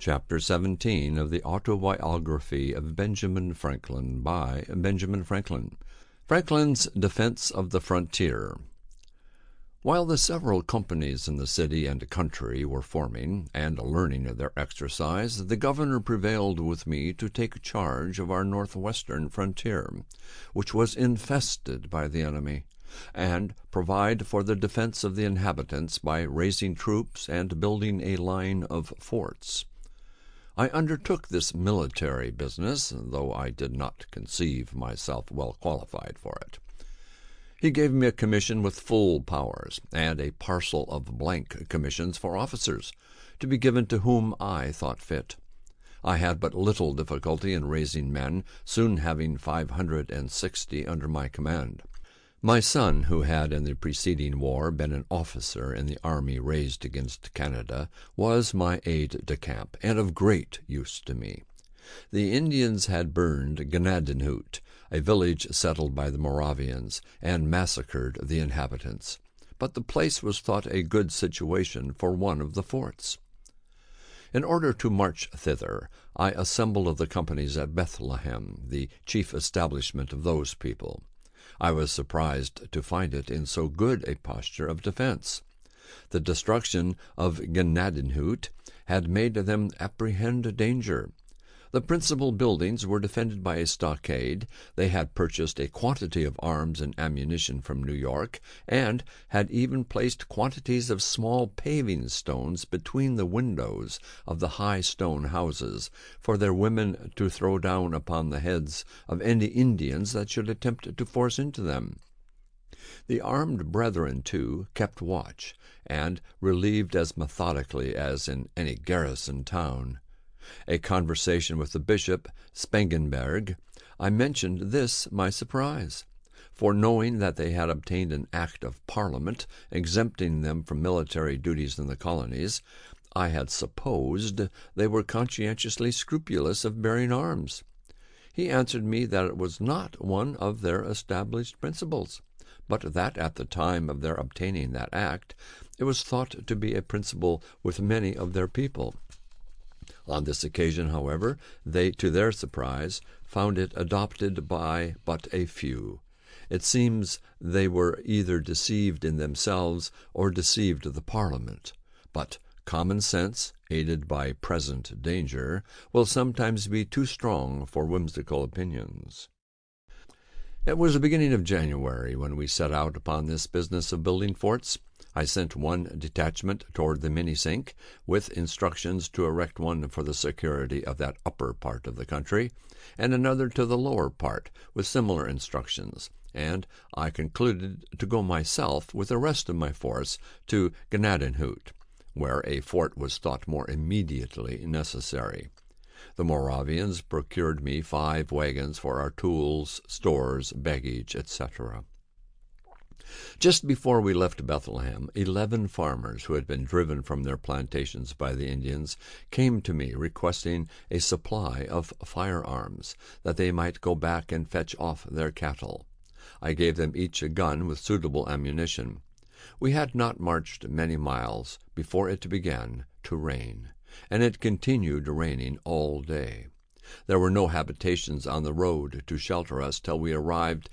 Chapter 17 of the Autobiography of Benjamin Franklin by Benjamin Franklin. Franklin's Defense of the Frontier. While the several companies in the city and country were forming and learning their exercise, the governor prevailed with me to take charge of our northwestern frontier, which was infested by the enemy, and provide for the defense of the inhabitants by raising troops and building a line of forts. I undertook this military business, though I did not conceive myself well qualified for it. He gave me a commission with full powers, and a parcel of blank commissions for officers, to be given to whom I thought fit. I had but little difficulty in raising men, soon having 560 under my command. My son, who had in the preceding war been an officer in the army raised against Canada, was my aide-de-camp, and of great use to me. The Indians had burned Gnadenhut, a village settled by the Moravians, and massacred the inhabitants, but the place was thought a good situation for one of the forts. In order to march thither, I assembled the companies at Bethlehem, the chief establishment of those people. I was surprised to find it in so good a posture of defense. The destruction of Gnadenhut had made them apprehend danger. The principal buildings were defended by a stockade. They had purchased a quantity of arms and ammunition from New York, and had even placed quantities of small paving stones between the windows of the high stone houses, for their women to throw down upon the heads of any Indians that should attempt to force into them. The armed brethren, too, kept watch, and relieved as methodically as in any garrison town. A conversation with the Bishop Spengenberg, I mentioned this my surprise, for knowing that they had obtained an act of Parliament exempting them from military duties in the colonies, I had supposed they were conscientiously scrupulous of bearing arms. He answered me that it was not one of their established principles, but that at the time of their obtaining that act it was thought to be a principle with many of their people. On this occasion, however, they, to their surprise, found it adopted by but a few. It seems they were either deceived in themselves or deceived the Parliament. But common sense, aided by present danger, will sometimes be too strong for whimsical opinions. It was the beginning of January when we set out upon this business of building forts. I sent one detachment toward the Minisink, with instructions to erect one for the security of that upper part of the country, and another to the lower part, with similar instructions, and I concluded to go myself with the rest of my force to Gnadenhut, where a fort was thought more immediately necessary. The Moravians procured me 5 wagons for our tools, stores, baggage, etc. Just before we left Bethlehem, 11 farmers who had been driven from their plantations by the Indians came to me requesting a supply of firearms, that they might go back and fetch off their cattle. I gave them each a gun with suitable ammunition. We had not marched many miles before it began to rain, and it continued raining all day. There were no habitations on the road to shelter us till we arrived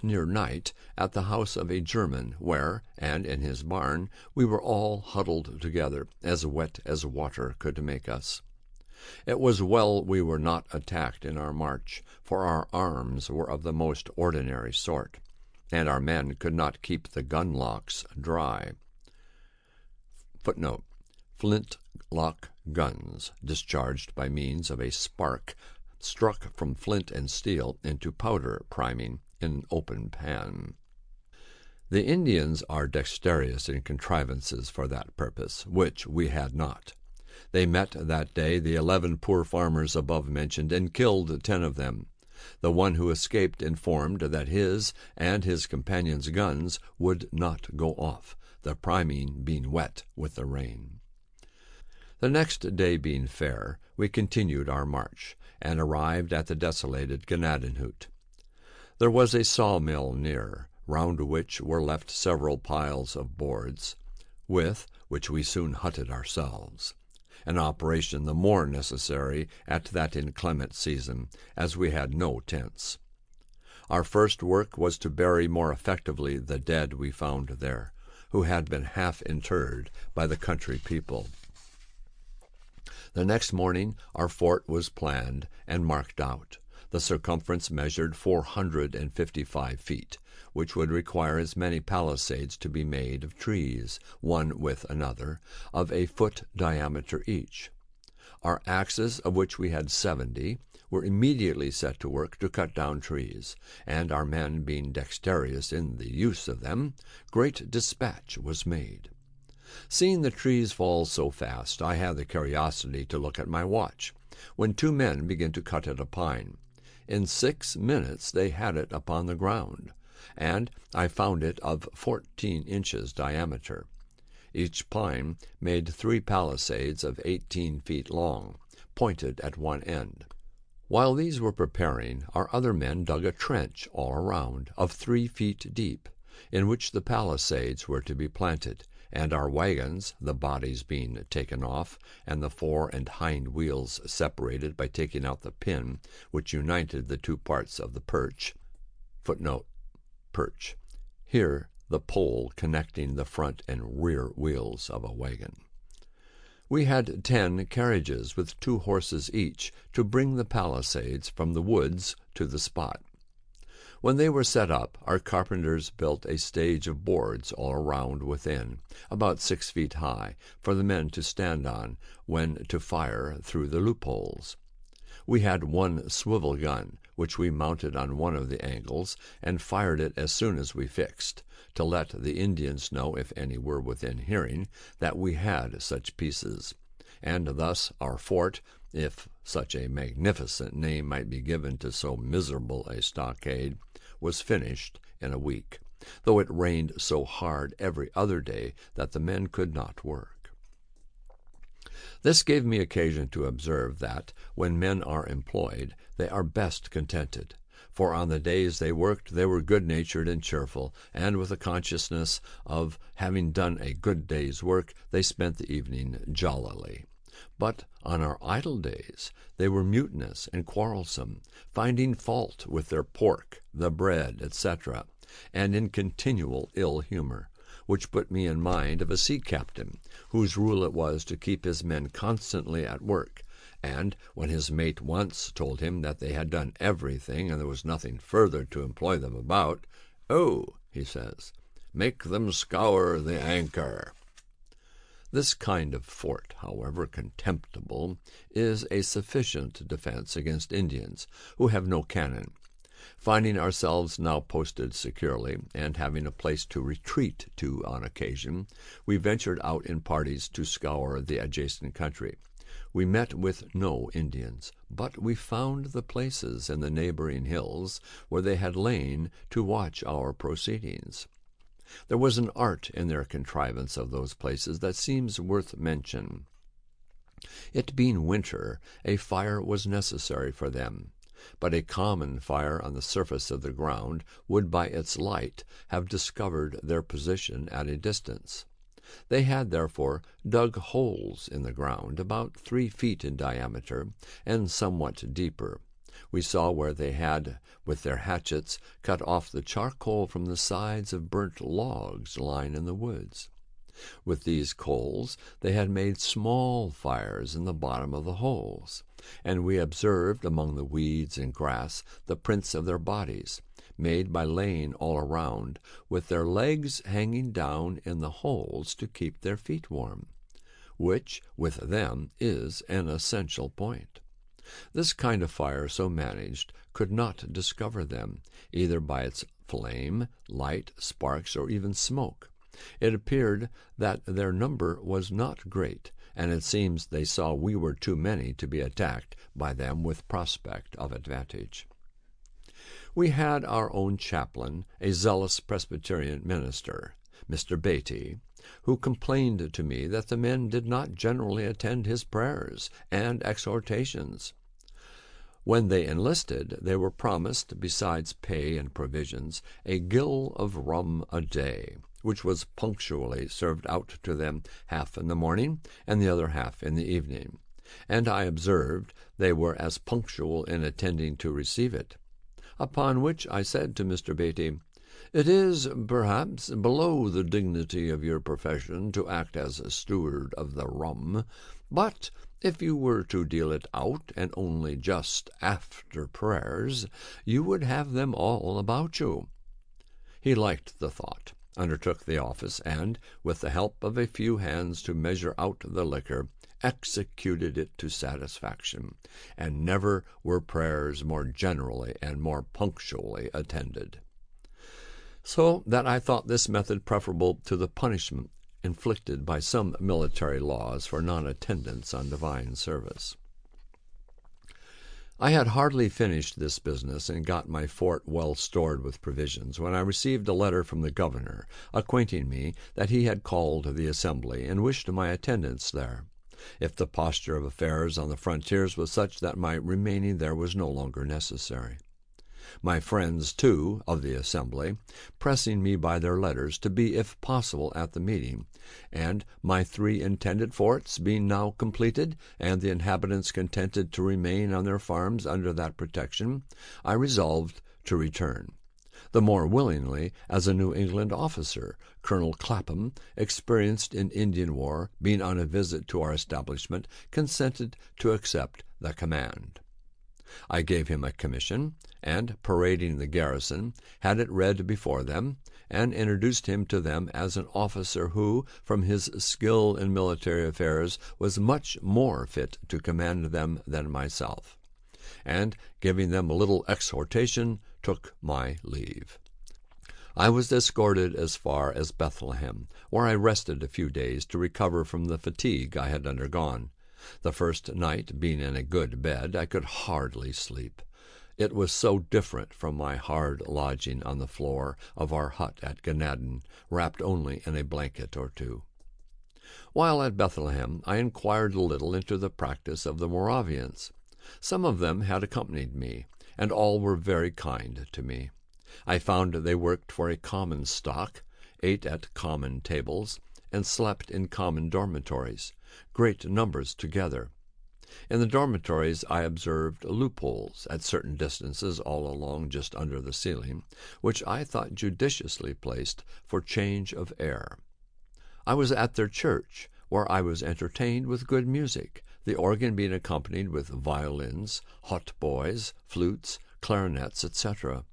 near night at the house of a German, where, and in his barn, we were all huddled together, as wet as water could make us. It was well we were not attacked in our march, for our arms were of the most ordinary sort, and our men could not keep the gun locks dry. Footnote: flint-lock guns, discharged by means of a spark struck from flint and steel into powder priming in an open pan. The Indians are dexterous in contrivances for that purpose, which we had not. They met that day the 11 poor farmers above mentioned, and killed 10 of them. The one who escaped informed that his and his companions' guns would not go off, the priming being wet with the rain. The next day being fair, we continued our march, and arrived at the desolated Gnadenhut. There was a sawmill near, round which were left several piles of boards, with which we soon hutted ourselves. an operation the more necessary at that inclement season, as we had no tents. Our first work was to bury more effectively the dead we found there, who had been half interred by the country people. The next morning our fort was planned and marked out. The circumference measured 455 feet, which would require as many palisades to be made of trees, one with another, of a foot diameter each. Our axes, of which we had 70, were immediately set to work to cut down trees, and our men being dexterous in the use of them, great dispatch was made. Seeing the trees fall so fast, I had the curiosity to look at my watch, when 2 men began to cut at a pine. In 6 minutes they had it upon the ground, and I found it of 14 inches diameter. Each pine made 3 palisades of 18 feet long, pointed at one end. While these were preparing, our other men dug a trench all around, of 3 feet deep, in which the palisades were to be planted, and our wagons, the bodies being taken off, and the fore and hind wheels separated by taking out the pin which united the 2 parts of the perch. Footnote, perch. Here the pole connecting the front and rear wheels of a wagon. We had 10 carriages with 2 horses each to bring the palisades from the woods to the spot. When they were set up, our carpenters built a stage of boards all around within, about 6 feet high, for the men to stand on when to fire through the loopholes. We had 1 swivel gun, which we mounted on one of the angles, and fired it as soon as we fixed, to let the Indians know, if any were within hearing, that we had such pieces. And thus our fort, if such a magnificent name might be given to so miserable a stockade, was finished in a week, though it rained so hard every other day that the men could not work. This gave me occasion to observe that, when men are employed, they are best contented, for on the days they worked they were good-natured and cheerful, and with a consciousness of having done a good day's work they spent the evening jollily. But on our idle days they were mutinous and quarrelsome, finding fault with their pork, the bread, etc., and in continual ill humor, which put me in mind of a sea captain, whose rule it was to keep his men constantly at work, and when his mate once told him that they had done everything and there was nothing further to employ them about, "Oh," he says, "make them scour the anchor." This kind of fort, however contemptible, is a sufficient defense against Indians, who have no cannon. Finding ourselves now posted securely, and having a place to retreat to on occasion, we ventured out in parties to scour the adjacent country. We met with no Indians, but we found the places in the neighboring hills where they had lain to watch our proceedings. There was an art in their contrivance of those places that seems worth mention. It being winter, a fire was necessary for them, but a common fire on the surface of the ground would by its light have discovered their position at a distance. They had therefore dug holes in the ground about 3 feet in diameter and somewhat deeper. We saw where they had, with their hatchets, cut off the charcoal from the sides of burnt logs lying in the woods. With these coals they had made small fires in the bottom of the holes, and we observed among the weeds and grass the prints of their bodies, made by laying all around, with their legs hanging down in the holes to keep their feet warm, which, with them, is an essential point. This kind of fire, so managed, could not discover them, either by its flame, light, sparks, or even smoke. It appeared that their number was not great, and it seems they saw we were too many to be attacked by them with prospect of advantage. We had our own chaplain, a zealous Presbyterian minister, Mr. Beatty, who complained to me that the men did not generally attend his prayers and exhortations. When they enlisted, they were promised, besides pay and provisions, a gill of rum a day, which was punctually served out to them half in the morning and the other half in the evening, and I observed they were as punctual in attending to receive it. Upon which I said to Mr. Beatty, "It is, perhaps, below the dignity of your profession to act as a steward of the rum, but if you were to deal it out, and only just after prayers, you would have them all about you." He liked the thought, undertook the office, and, with the help of a few hands to measure out the liquor, executed it to satisfaction, and never were prayers more generally and more punctually attended. So that I thought this method preferable to the punishment inflicted by some military laws for non-attendance on divine service. I had hardly finished this business and got my fort well stored with provisions when I received a letter from the governor, acquainting me that he had called the assembly and wished my attendance there, if the posture of affairs on the frontiers was such that my remaining there was no longer necessary. My friends, too, of the assembly, pressing me by their letters to be, if possible, at the meeting, and my 3 intended forts being now completed, and the inhabitants contented to remain on their farms under that protection, I resolved to return, the more willingly as a New England officer, Colonel Clapham, experienced in Indian war, being on a visit to our establishment, consented to accept the command. I gave him a commission, and, parading the garrison, had it read before them, and introduced him to them as an officer who, from his skill in military affairs, was much more fit to command them than myself, and, giving them a little exhortation, took my leave. I was escorted as far as Bethlehem, where I rested a few days to recover from the fatigue I had undergone. The first night, being in a good bed, I could hardly sleep. It was so different from my hard lodging on the floor of our hut at Ganadin, wrapped only in a blanket or two. While at Bethlehem, I inquired a little into the practice of the Moravians. Some of them had accompanied me, and all were very kind to me. I found they worked for a common stock, ate at common tables, and slept in common dormitories, great numbers together. In the dormitories I observed loopholes at certain distances all along just under the ceiling, which I thought judiciously placed for change of air. I was at their church, where I was entertained with good music, the organ being accompanied with violins, hautboys, flutes, clarinets, etc.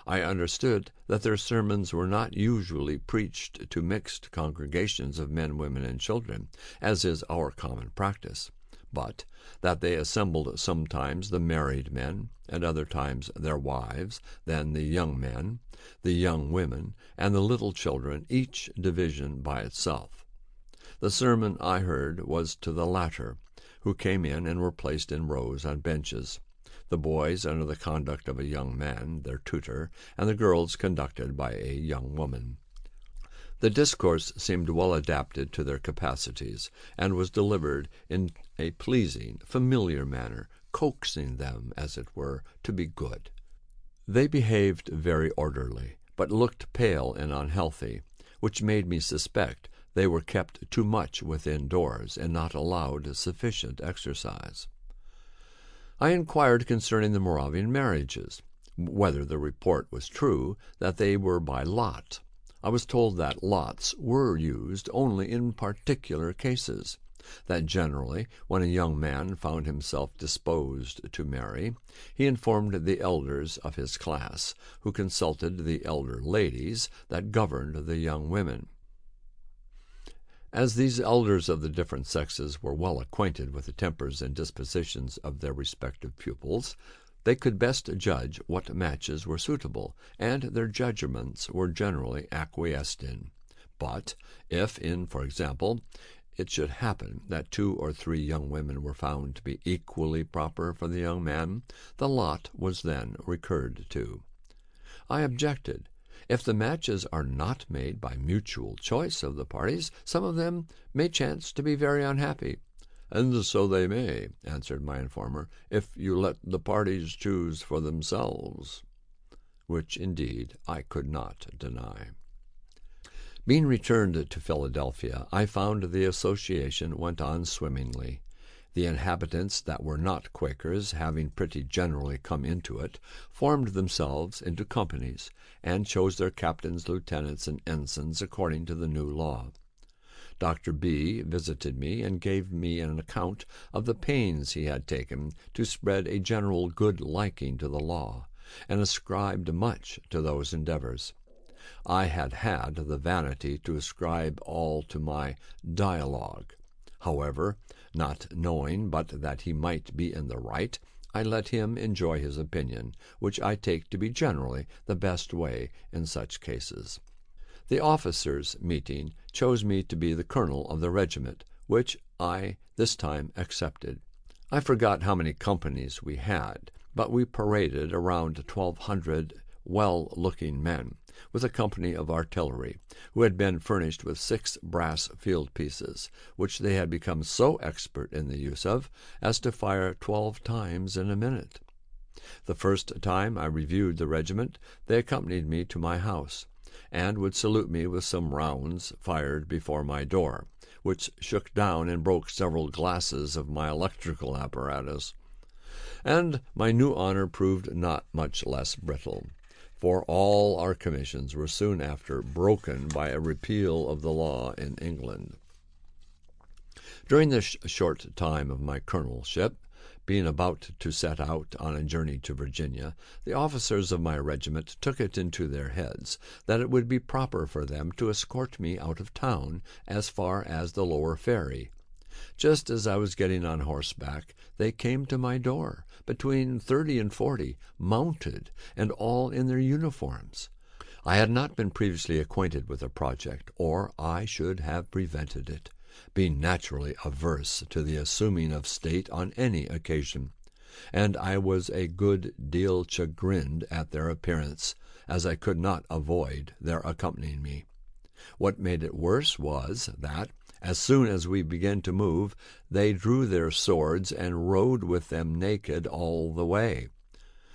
I understood that their sermons were not usually preached to mixed congregations of men, women, and children, as is our common practice, but that they assembled sometimes the married men, and other times their wives, then the young men, the young women, and the little children, each division by itself. The sermon I heard was to the latter, who came in and were placed in rows on benches, the boys under the conduct of a young man, their tutor, and the girls conducted by a young woman. The discourse seemed well adapted to their capacities, and was delivered in a pleasing, familiar manner, coaxing them, as it were, to be good. They behaved very orderly, but looked pale and unhealthy, which made me suspect they were kept too much within doors, and not allowed sufficient exercise. I inquired concerning the Moravian marriages, whether the report was true that they were by lot. I was told that lots were used only in particular cases, that generally, when a young man found himself disposed to marry, he informed the elders of his class, who consulted the elder ladies that governed the young women. As these elders of the different sexes were well acquainted with the tempers and dispositions of their respective pupils, they could best judge what matches were suitable, and their judgments were generally acquiesced in. But if, for example, it should happen that 2 or 3 young women were found to be equally proper for the young man, the lot was then recurred to. I objected. If the matches are not made by mutual choice of the parties, some of them may chance to be very unhappy. "And so they may," answered my informer, "if you let the parties choose for themselves," which indeed I could not deny. Being returned to Philadelphia, I found the association went on swimmingly. The inhabitants that were not Quakers, having pretty generally come into it, formed themselves into companies, and chose their captains, lieutenants, and ensigns according to the new law. Dr. B. visited me and gave me an account of the pains he had taken to spread a general good liking to the law, and ascribed much to those endeavors. I had had the vanity to ascribe all to my dialogue. However, not knowing but that he might be in the right, I let him enjoy his opinion, which I take to be generally the best way in such cases. The officers' meeting chose me to be the colonel of the regiment, which I this time accepted. I forgot how many companies we had, but we paraded around 1,200 well-looking men, with a company of artillery, who had been furnished with 6 brass field pieces, which they had become so expert in the use of as to fire 12 times in a minute. The first time I reviewed the regiment, they accompanied me to my house, and would salute me with some rounds fired before my door, which shook down and broke several glasses of my electrical apparatus. And my new honor proved not much less brittle, for all our commissions were soon after broken by a repeal of the law in England. During this short time of my colonelship, being about to set out on a journey to Virginia, the officers of my regiment took it into their heads that it would be proper for them to escort me out of town as far as the lower ferry. Just as I was getting on horseback, they came to my door, between 30 and 40, mounted, and all in their uniforms. I had not been previously acquainted with the project, or I should have prevented it, being naturally averse to the assuming of state on any occasion, and I was a good deal chagrined at their appearance, as I could not avoid their accompanying me. What made it worse was that, as soon as we began to move, they drew their swords and rode with them naked all the way.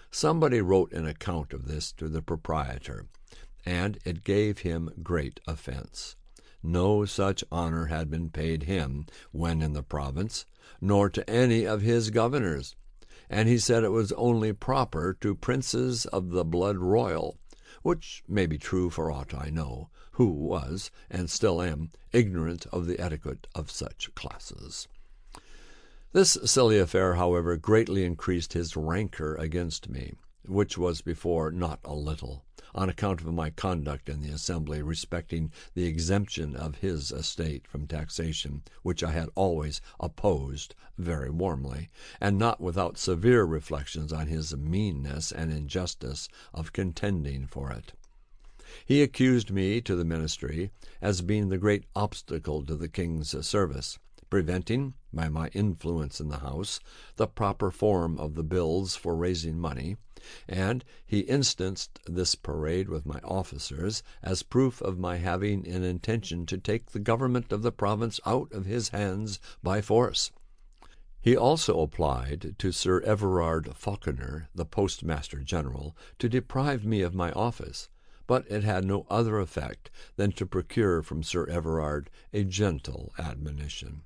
Somebody wrote an account of this to the proprietor, and it gave him great offense. No such honor had been paid him when in the province, nor to any of his governors, and he said it was only proper to princes of the blood royal, which may be true for aught I know, who was, and still am, ignorant of the etiquette of such classes. This silly affair, however, greatly increased his rancor against me, which was before not a little, on account of my conduct in the assembly respecting the exemption of his estate from taxation, which I had always opposed very warmly, and not without severe reflections on his meanness and injustice of contending for it. He accused me to the ministry as being the great obstacle to the king's service, preventing, by my influence in the House, the proper form of the bills for raising money, and he instanced this parade with my officers as proof of my having an intention to take the government of the province out of his hands by force. He also applied to Sir Everard Falconer, the Postmaster General, to deprive me of my office, but it had no other effect than to procure from Sir Everard a gentle admonition.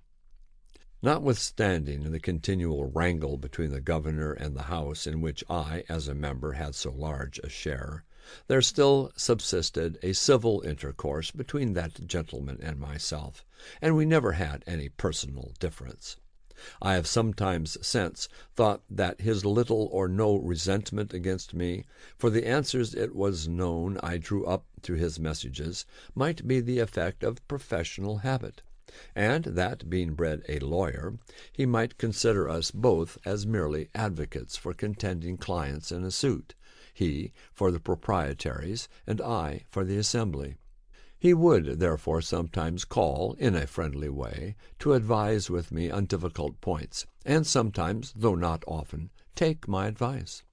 Notwithstanding the continual wrangle between the governor and the House, in which I, as a member, had so large a share, there still subsisted a civil intercourse between that gentleman and myself, and we never had any personal difference. I have sometimes since thought that his little or no resentment against me, for the answers it was known I drew up to his messages, might be the effect of professional habit, and that, being bred a lawyer, he might consider us both as merely advocates for contending clients in a suit, he for the proprietaries, and I for the assembly. He would, therefore, sometimes call, in a friendly way, to advise with me on difficult points, and sometimes, though not often, take my advice.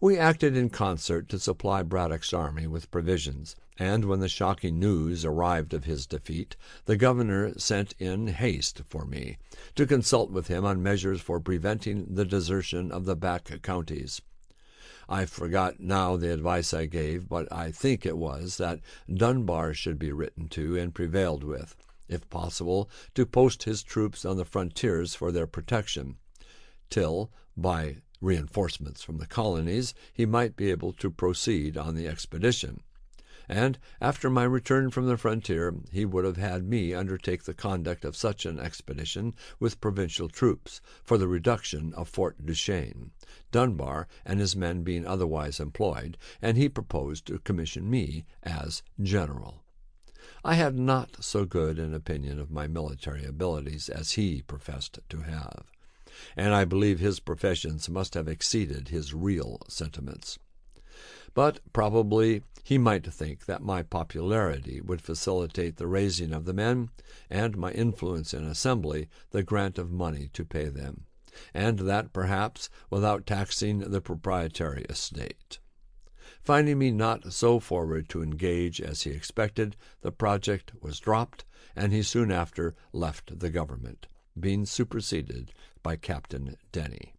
We acted in concert to supply Braddock's army with provisions, and when the shocking news arrived of his defeat, the governor sent in haste for me, to consult with him on measures for preventing the desertion of the back counties. I forgot now the advice I gave, but I think it was that Dunbar should be written to and prevailed with, if possible, to post his troops on the frontiers for their protection, till, by reinforcements from the colonies, he might be able to proceed on the expedition. And after my return from the frontier, he would have had me undertake the conduct of such an expedition with provincial troops, for the reduction of Fort Duchesne, Dunbar and his men being otherwise employed, and he proposed to commission me as general. I had not so good an opinion of my military abilities as he professed to have, and I believe his professions must have exceeded his real sentiments. But probably he might think that my popularity would facilitate the raising of the men, and my influence in assembly the grant of money to pay them, and that perhaps without taxing the proprietary estate. Finding me not so forward to engage as he expected, the project was dropped, and he soon after left the government, being superseded by Captain Denny.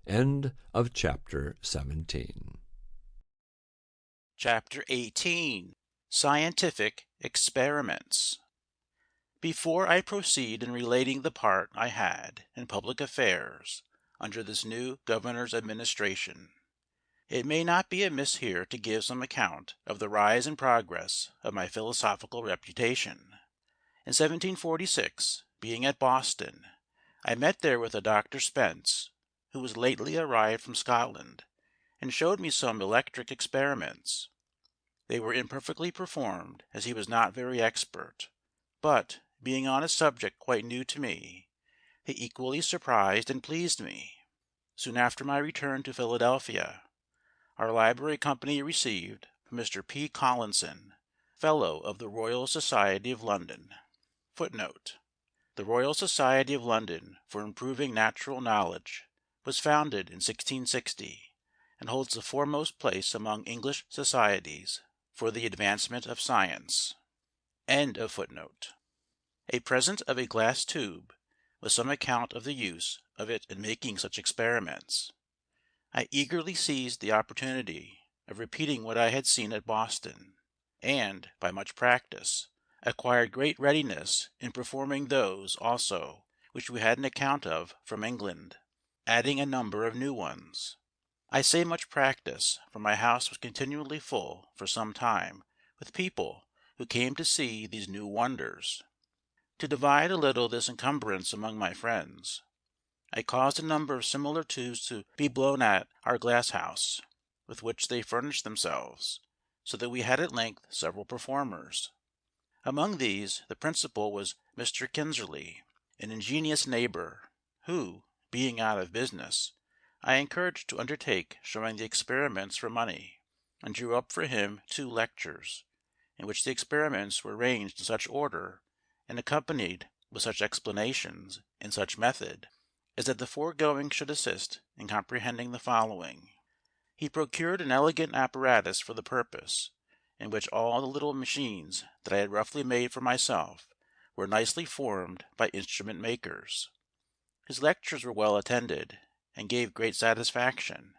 End of chapter 17. Chapter 18. Scientific Experiments. Before I proceed in relating the part I had in public affairs under this new governor's administration, it may not be amiss here to give some account of the rise and progress of my philosophical reputation. In 1746, being at Boston, I met there with a Dr. Spence, who was lately arrived from Scotland, and showed me some electric experiments. They were imperfectly performed, as he was not very expert, but, being on a subject quite new to me, they equally surprised and pleased me. Soon after my return to Philadelphia, our library company received from Mr. P. Collinson, Fellow of the Royal Society of London. Footnote: The Royal Society of London for Improving Natural Knowledge was founded in 1660, and holds the foremost place among English societies for the advancement of science. End of footnote. A present of a glass tube, with some account of the use of it in making such experiments. I eagerly seized the opportunity of repeating what I had seen at Boston, and, by much practice, acquired great readiness in performing those also which we had an account of from England, adding a number of new ones. I say much practice, for my house was continually full for some time with people who came to see these new wonders. To divide a little this encumbrance among my friends, I caused a number of similar tubes to be blown at our glass house, with which they furnished themselves, so that we had at length several performers. Among these the principal was Mr. Kinserly, an ingenious neighbour, who, being out of business, I encouraged to undertake showing the experiments for money, and drew up for him 2 lectures, in which the experiments were ranged in such order, and accompanied with such explanations in such method, as that the foregoing should assist in comprehending the following. He procured an elegant apparatus for the purpose, in which all the little machines that I had roughly made for myself were nicely formed by instrument makers. His lectures were well attended, and gave great satisfaction,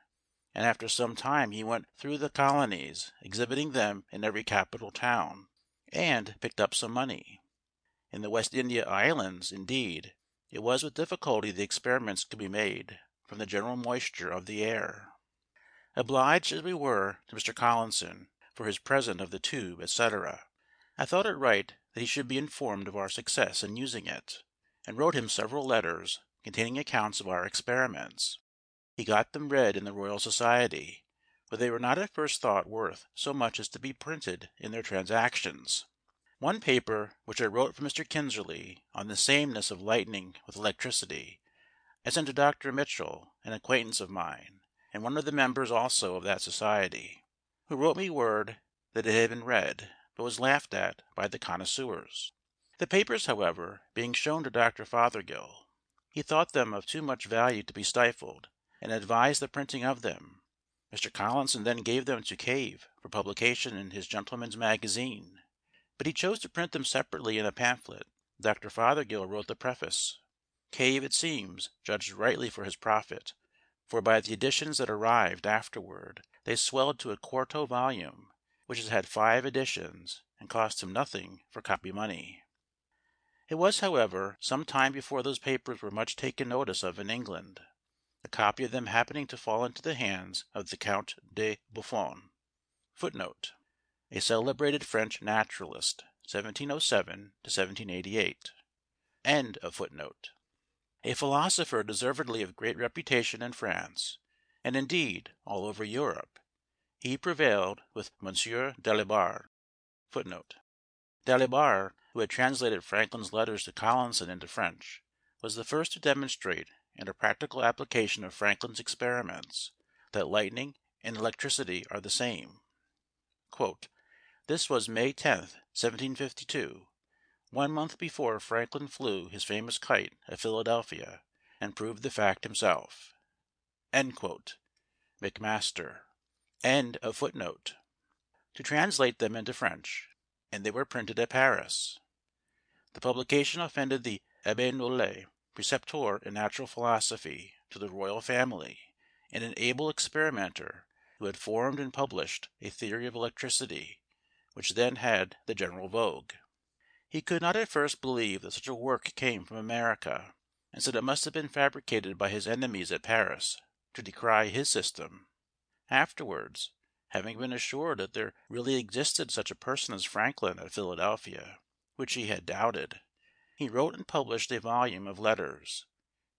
and after some time he went through the colonies, exhibiting them in every capital town, and picked up some money. In the West India Islands, indeed, it was with difficulty the experiments could be made, from the general moisture of the air. Obliged as we were to Mr. Collinson for his present of the tube, etc., I thought it right that he should be informed of our success in using it, and wrote him several letters containing accounts of our experiments. He got them read in the Royal Society, where they were not at first thought worth so much as to be printed in their Transactions. One paper which I wrote for Mr. Kinserly on the sameness of lightning with electricity, I sent to Dr. Mitchell, an acquaintance of mine, and one of the members also of that society, who wrote me word that it had been read, but was laughed at by the connoisseurs. The papers, however, being shown to Dr. Fothergill, he thought them of too much value to be stifled, and advised the printing of them. Mr. Collinson then gave them to Cave for publication in his Gentleman's Magazine, but he chose to print them separately in a pamphlet. Dr. Fothergill wrote the preface. Cave, it seems, judged rightly for his profit, for by the editions that arrived afterward they swelled to a quarto volume, which has had 5 editions, and cost him nothing for copy money. It was, however, some time before those papers were much taken notice of in England, a copy of them happening to fall into the hands of the Count de Buffon, Footnote, a celebrated French naturalist, 1707 to 1788. End of footnote. A philosopher deservedly of great reputation in France, and indeed all over Europe. He prevailed with Monsieur Dalibard. Footnote. Dalibard, who had translated Franklin's letters to Collinson into French, was the first to demonstrate in a practical application of Franklin's experiments that lightning and electricity are the same. "This was May 10th, 1752, 1 month before Franklin flew his famous kite at Philadelphia, and proved the fact himself." McMaster. End of footnote. To translate them into French, and they were printed at Paris. The publication offended the Abbé Nollet, preceptor in natural philosophy to the royal family, and an able experimenter who had formed and published a theory of electricity, which then had the general vogue. He could not at first believe that such a work came from America, and said it must have been fabricated by his enemies at Paris to decry his system. Afterwards, having been assured that there really existed such a person as Franklin at Philadelphia, which he had doubted, he wrote and published a volume of letters,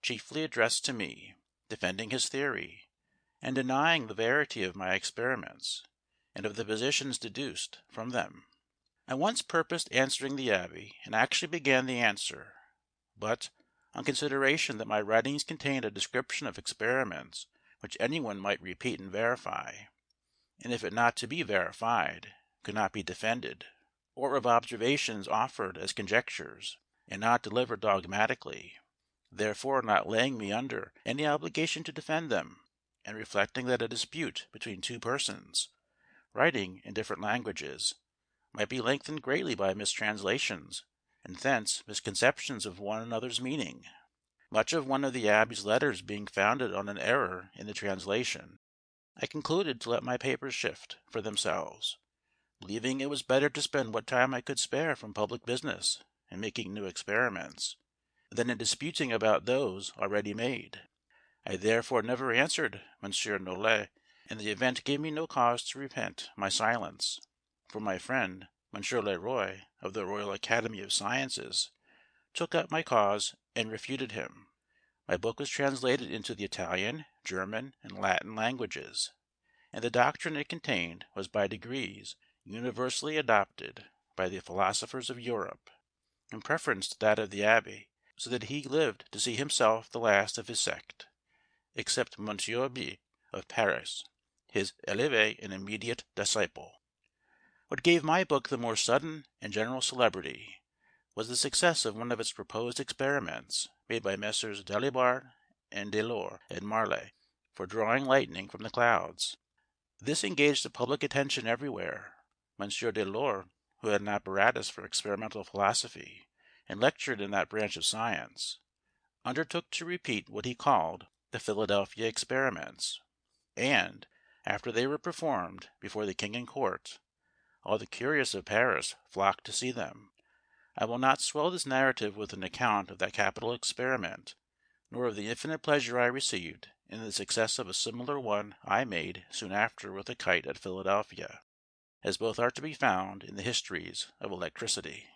chiefly addressed to me, defending his theory, and denying the verity of my experiments, and of the positions deduced from them. I once purposed answering the Abbé, and actually began the answer; but, on consideration that my writings contained a description of experiments which anyone might repeat and verify, and if it not to be verified, could not be defended, or of observations offered as conjectures, and not delivered dogmatically, therefore not laying me under any obligation to defend them, and reflecting that a dispute between two persons, writing in different languages, might be lengthened greatly by mistranslations, and thence misconceptions of one another's meaning, much of one of the Abbé's letters being founded on an error in the translation, I concluded to let my papers shift for themselves, believing it was better to spend what time I could spare from public business in making new experiments, than in disputing about those already made. I therefore never answered Monsieur Nollet, and the event gave me no cause to repent my silence, for my friend Monsieur Leroy, of the Royal Academy of Sciences, took up my cause and refuted him. My book was translated into the Italian, German, and Latin languages, and the doctrine it contained was by degrees universally adopted by the philosophers of Europe, in preference to that of the Abbé, so that he lived to see himself the last of his sect, except Monsieur B. of Paris, his élevé and immediate disciple. What gave my book the more sudden and general celebrity was the success of one of its proposed experiments made by Messrs. Dalibard and Delort at Marly, for drawing lightning from the clouds. This engaged the public attention everywhere. Monsieur Delort, who had an apparatus for experimental philosophy, and lectured in that branch of science, undertook to repeat what he called the Philadelphia experiments; and, after they were performed before the king and court, all the curious of Paris flocked to see them. I will not swell this narrative with an account of that capital experiment, nor of the infinite pleasure I received in the success of a similar one I made soon after with a kite at Philadelphia, as both are to be found in the histories of electricity.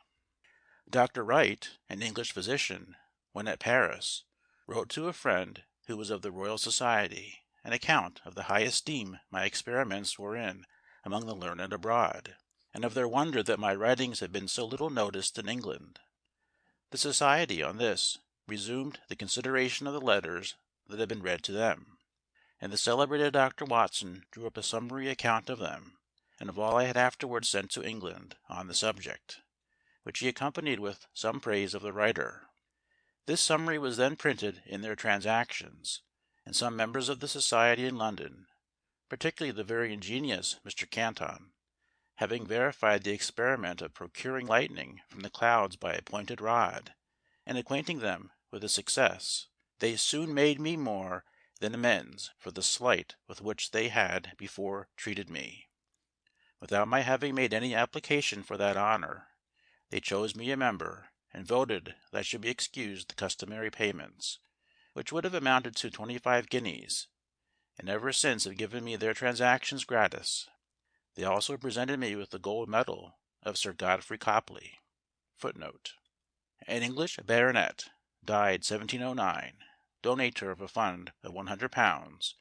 Dr. Wright, an English physician, when at Paris, wrote to a friend who was of the Royal Society an account of the high esteem my experiments were in among the learned abroad, and of their wonder that my writings had been so little noticed in England. The Society, on this, resumed the consideration of the letters that had been read to them, and the celebrated Dr. Watson drew up a summary account of them, and of all I had afterwards sent to England on the subject, which he accompanied with some praise of the writer. This summary was then printed in their Transactions, and some members of the Society in London, particularly the very ingenious Mr. Canton, having verified the experiment of procuring lightning from the clouds by a pointed rod, and acquainting them with the success, they soon made me more than amends for the slight with which they had before treated me. Without my having made any application for that honour, they chose me a member, and voted that I should be excused the customary payments, which would have amounted to 25 guineas, and ever since have given me their transactions gratis. They also presented me with the gold medal of Sir Godfrey Copley. Footnote. An English baronet, died 1709, donator of a fund of £100,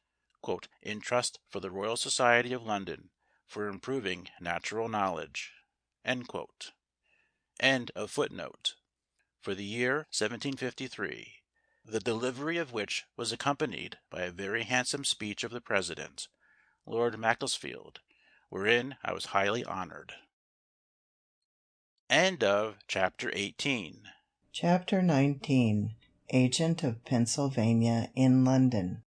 "in trust for the Royal Society of London for improving natural knowledge." End of footnote. For the year 1753, the delivery of which was accompanied by a very handsome speech of the President, Lord Macclesfield, wherein I was highly honoured. Chapter 19. Agent of Pennsylvania in London.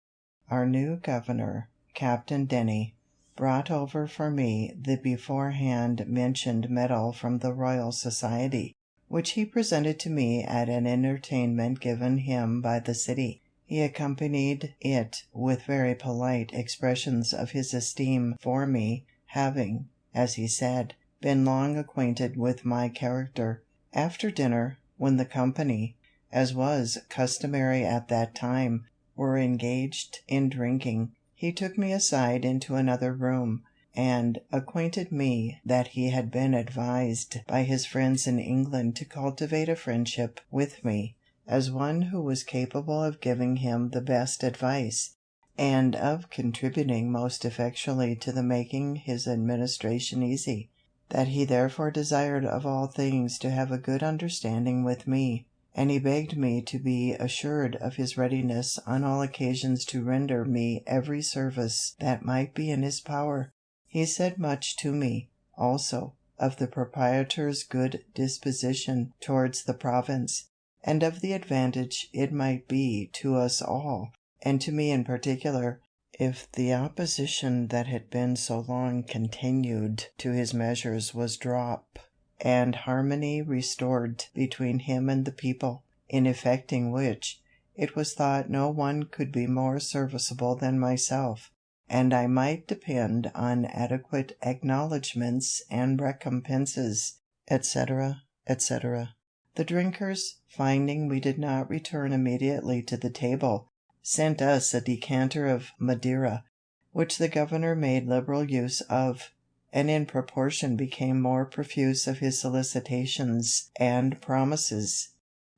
Our new governor, Captain Denny, brought over for me the beforehand mentioned medal from the Royal Society, which he presented to me at an entertainment given him by the city. He accompanied it with very polite expressions of his esteem for me, having, as he said, been long acquainted with my character. After dinner, when the company, as was customary at that time, were engaged in drinking, he took me aside into another room, and acquainted me that he had been advised by his friends in England to cultivate a friendship with me, as one who was capable of giving him the best advice, and of contributing most effectually to the making his administration easy; that he therefore desired of all things to have a good understanding with me, and he begged me to be assured of his readiness on all occasions to render me every service that might be in his power. He said much to me, also, of the proprietor's good disposition towards the province, and of the advantage it might be to us all, and to me in particular, if the opposition that had been so long continued to his measures was dropped, and harmony restored between him and the people, in effecting which, it was thought no one could be more serviceable than myself, and I might depend on adequate acknowledgments and recompenses, etc., etc. The drinkers, finding we did not return immediately to the table, sent us a decanter of Madeira, which the governor made liberal use of, and in proportion became more profuse of his solicitations and promises.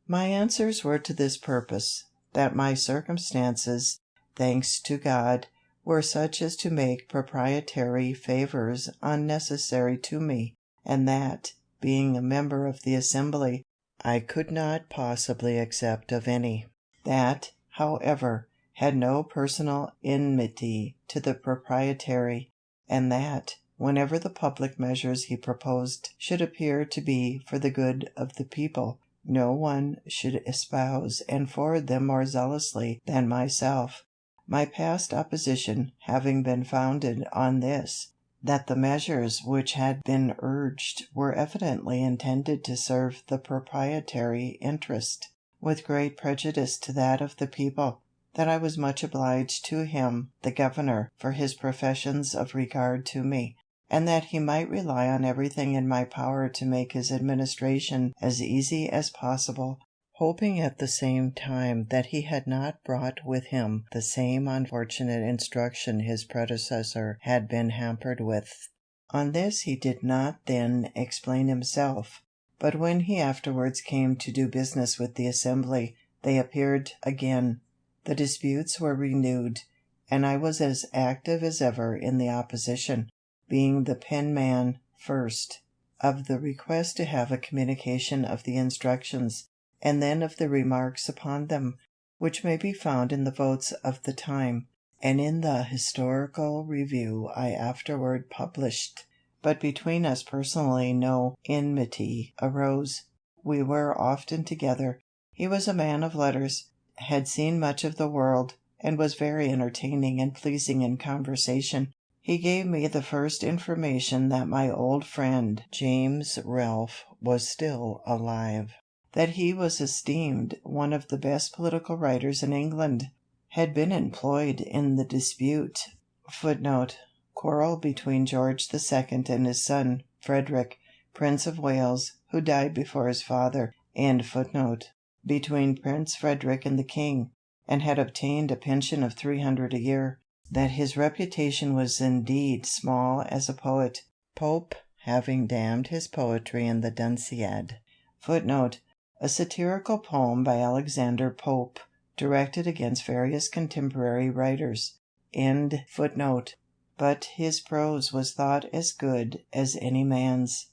My answers were to this purpose, that my circumstances, thanks to God, were such as to make proprietary favours unnecessary to me, and that, being a member of the Assembly, I could not possibly accept of any; that, however, had no personal enmity to the proprietary, and that, whenever the public measures he proposed should appear to be for the good of the people, no one should espouse and forward them more zealously than myself, my past opposition having been founded on this, that the measures which had been urged were evidently intended to serve the proprietary interest, with great prejudice to that of the people; that I was much obliged to him, the governor, for his professions of regard to me, and that he might rely on everything in my power to make his administration as easy as possible, hoping at the same time that he had not brought with him the same unfortunate instruction his predecessor had been hampered with. On this he did not then explain himself, but when he afterwards came to do business with the Assembly, they appeared again, the disputes were renewed, and I was as active as ever in the opposition, being the penman first of the request to have a communication of the instructions, and then of the remarks upon them, which may be found in the votes of the time, and in the historical review I afterward published. But between us personally no enmity arose. We were often together. He was a man of letters, had seen much of the world, and was very entertaining and pleasing in conversation. He gave me the first information that my old friend James Ralph was still alive, that he was esteemed one of the best political writers in England, had been employed in the dispute. Footnote: quarrel between George II. and his son, Frederick, Prince of Wales, who died before his father. End footnote. Between Prince Frederick and the king, and had obtained a pension of 300 a year. That his reputation was indeed small as a poet, Pope having damned his poetry in the Dunciad. Footnote: a satirical poem by Alexander Pope, directed against various contemporary writers. End footnote. But his prose was thought as good as any man's.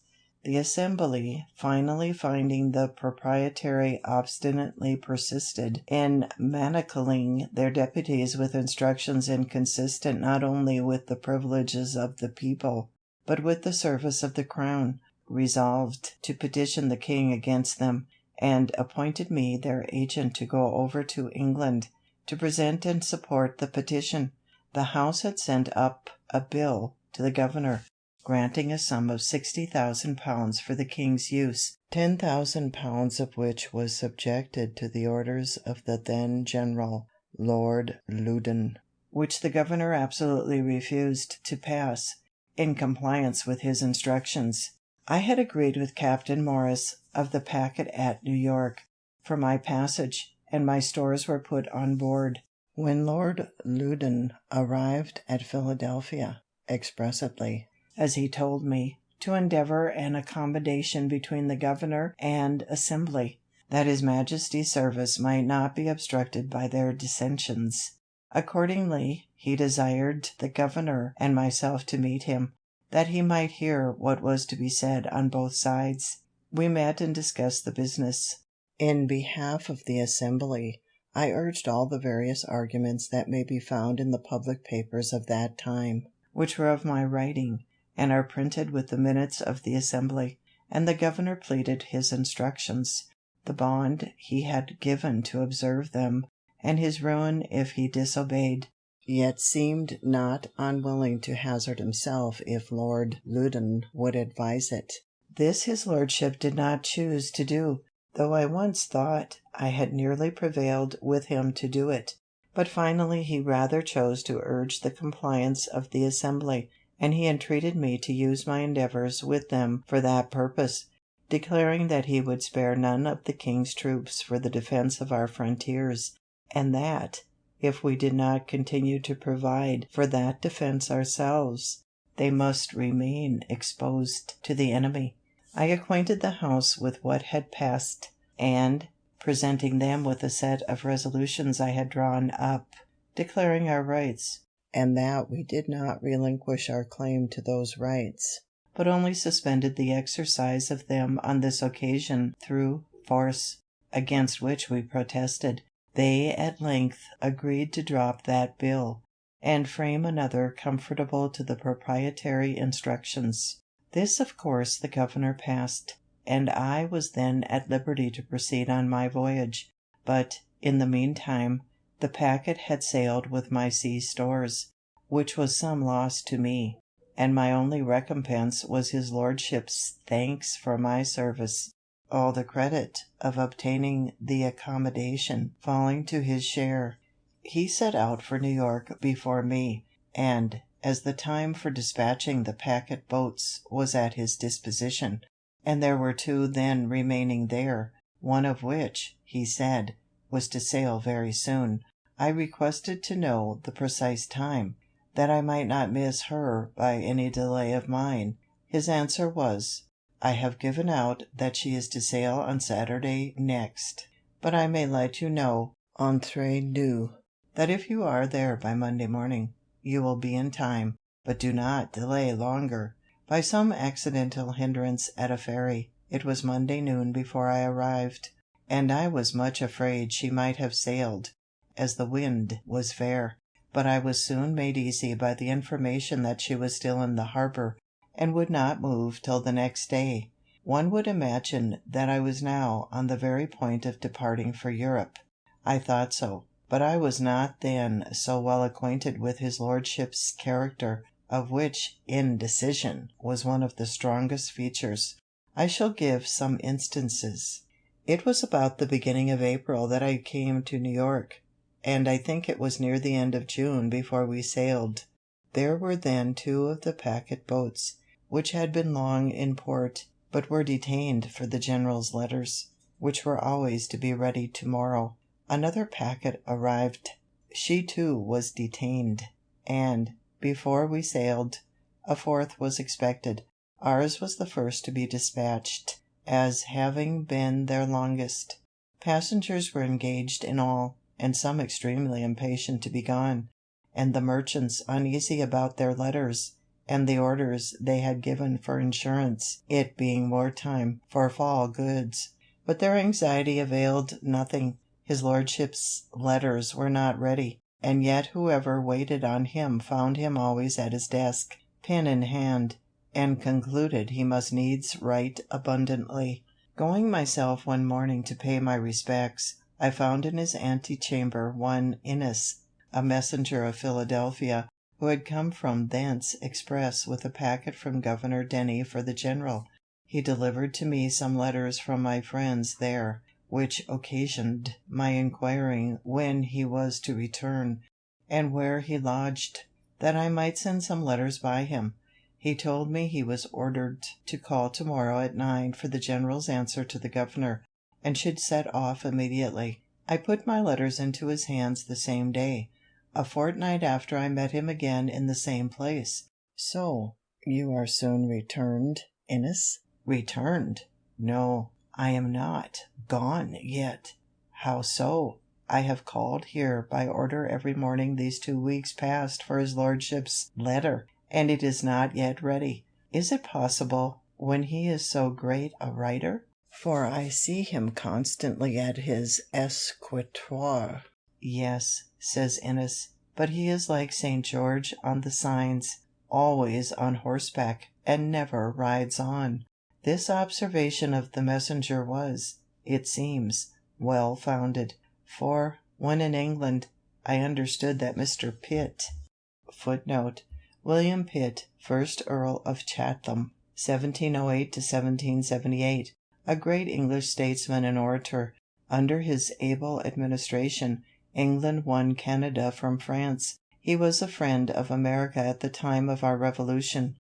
The Assembly, finally finding the Proprietary obstinately persisted in manacling their deputies with instructions inconsistent not only with the privileges of the people, but with the service of the Crown, resolved to petition the King against them, and appointed me their agent to go over to England, to present and support the petition. The House had sent up a bill to the Governor, granting a sum of £60,000 for the King's use, £10,000 of which was subjected to the orders of the then General, Lord Loudon, which the Governor absolutely refused to pass, in compliance with his instructions. I had agreed with Captain Morris, of the packet at New York, for my passage, and my stores were put on board. When Lord Loudon arrived at Philadelphia, expressly, as he told me, to endeavour an accommodation between the Governor and Assembly, that his Majesty's service might not be obstructed by their dissensions. Accordingly, he desired the Governor and myself to meet him, that he might hear what was to be said on both sides. We met and discussed the business. In behalf of the Assembly, I urged all the various arguments that may be found in the public papers of that time, which were of my writing, and are printed with the minutes of the Assembly, and the Governor pleaded his instructions, the bond he had given to observe them, and his ruin if he disobeyed, yet seemed not unwilling to hazard himself if Lord Loudon would advise it. This his lordship did not choose to do, though I once thought I had nearly prevailed with him to do it. But finally he rather chose to urge the compliance of the Assembly, and he entreated me to use my endeavours with them for that purpose, declaring that he would spare none of the King's troops for the defence of our frontiers, and that, if we did not continue to provide for that defence ourselves, they must remain exposed to the enemy. I acquainted the House with what had passed, and, presenting them with a set of resolutions I had drawn up, declaring our rights, and that we did not relinquish our claim to those rights, but only suspended the exercise of them on this occasion through force, against which we protested, they at length agreed to drop that bill, and frame another conformable to the proprietary instructions. This of course the Governor passed, and I was then at liberty to proceed on my voyage, but, in the meantime, the packet had sailed with my sea stores, which was some loss to me, and my only recompense was his lordship's thanks for my service, all the credit of obtaining the accommodation falling to his share. He set out for New York before me, and, as the time for dispatching the packet boats was at his disposition, and there were 2 then remaining there, one of which, he said, was to sail very soon, I requested to know the precise time, that I might not miss her by any delay of mine. His answer was, "I have given out that she is to sail on Saturday next, but I may let you know, entre nous, that if you are there by Monday morning, you will be in time, but do not delay longer." By some accidental hindrance at a ferry, it was Monday noon before I arrived, and I was much afraid she might have sailed, as the wind was fair, but I was soon made easy by the information that she was still in the harbour, and would not move till the next day. One would imagine that I was now on the very point of departing for Europe. I thought so, but I was not then so well acquainted with his lordship's character, of which indecision was one of the strongest features. I shall give some instances. It was about the beginning of April that I came to New York. and I think it was near the end of June before we sailed. There were then 2 of the packet boats, which had been long in port, but were detained for the General's letters, which were always to be ready tomorrow. Another packet arrived. She too was detained, and, before we sailed, a 4th was expected. Ours was the first to be dispatched, as having been their longest. Passengers were engaged in all, and some extremely impatient to be gone, and the merchants uneasy about their letters, and the orders they had given for insurance, it being war time, for fall goods. But their anxiety availed nothing. His lordship's letters were not ready, and yet whoever waited on him found him always at his desk, pen in hand, and concluded he must needs write abundantly. Going myself one morning to pay my respects, I found in his antechamber one Innes, a messenger of Philadelphia, who had come from thence express with a packet from Governor Denny for the General. He delivered to me some letters from my friends there, which occasioned my inquiring when he was to return, and where he lodged, that I might send some letters by him. He told me he was ordered to call tomorrow at 9 for the General's answer to the Governor, and should set off immediately. I put my letters into his hands the same day. A fortnight after I met him again in the same place. "So, you are soon returned, Innes?" "Returned? No, I am not gone yet." "How so?" "I have called here by order every morning these 2 weeks past for his lordship's letter, and it is not yet ready." "Is it possible, when he is so great a writer? For I see him constantly at his escritoire." "Yes," says Innes, "but he is like St. George on the signs, always on horseback, and never rides on." This observation of the messenger was, it seems, well founded, for, when in England, I understood that Mr. Pitt, Footnote, William Pitt, 1st Earl of Chatham, 1708 to 1778, a great English statesman and orator. Under his able administration, England won Canada from France. He was a friend of America at the time of our Revolution.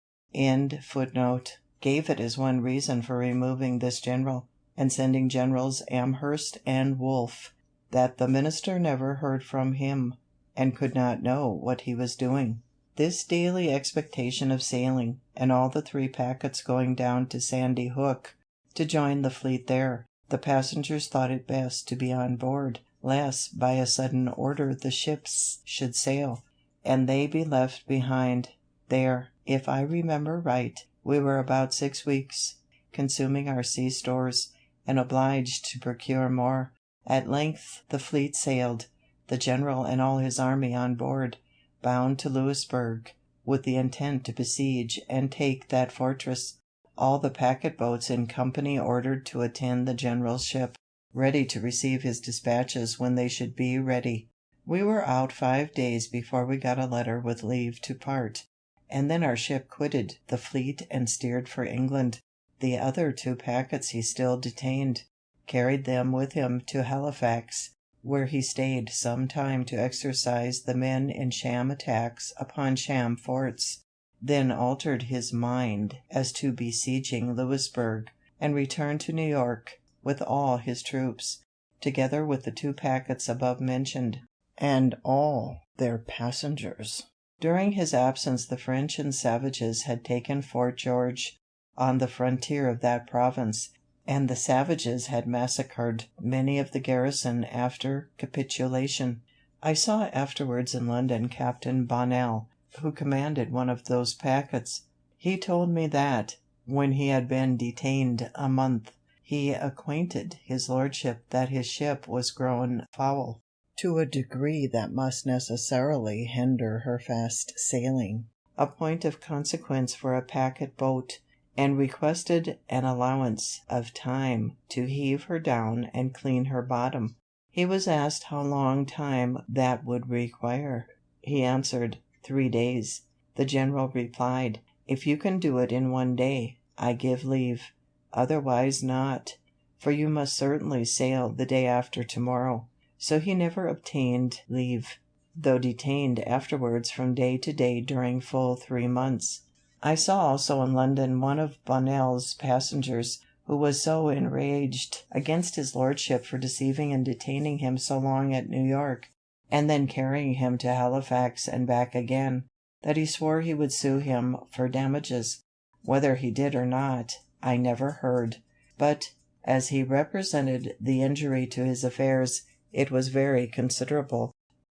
Footnote, gave it as one reason for removing this general, and sending Generals Amherst and Wolfe, that the minister never heard from him, and could not know what he was doing. This daily expectation of sailing, and all the 3 packets going down to Sandy Hook, to join the fleet there, the passengers thought it best to be on board, lest by a sudden order the ships should sail, and they be left behind. There, if I remember right, we were about 6 weeks, consuming our sea stores, and obliged to procure more. At length the fleet sailed, the General and all his army on board, bound to Louisburg, with the intent to besiege and take that fortress. All the packet boats in company ordered to attend the General's ship, ready to receive his dispatches when they should be ready. We were out 5 days before we got a letter with leave to part, and then our ship quitted the fleet and steered for England. The other 2 packets he still detained, carried them with him to Halifax, where he stayed some time to exercise the men in sham attacks upon sham forts, then altered his mind as to besieging Louisburg, and returned to New York with all his troops, together with the 2 packets above mentioned, and all their passengers. During his absence the French and savages had taken Fort George, on the frontier of that province, and the savages had massacred many of the garrison after capitulation. I saw afterwards in London Captain Bonnell, who commanded one of those packets. He told me that, when he had been detained a month, he acquainted his lordship that his ship was grown foul, to a degree that must necessarily hinder her fast sailing, a point of consequence for a packet boat, and requested an allowance of time to heave her down and clean her bottom. He was asked how long time that would require. He answered, 3 days. The General replied, "If you can do it in 1 day, I give leave; otherwise not, for you must certainly sail the day after tomorrow." so he never obtained leave, though detained afterwards from day to day during full 3 months. I saw also in London one of Bonnell's passengers, who was so enraged against his lordship for deceiving and detaining him so long at New York, and then carrying him to Halifax and back again, that he swore he would sue him for damages. Whether he did or not, I never heard, but, as he represented the injury to his affairs, it was very considerable.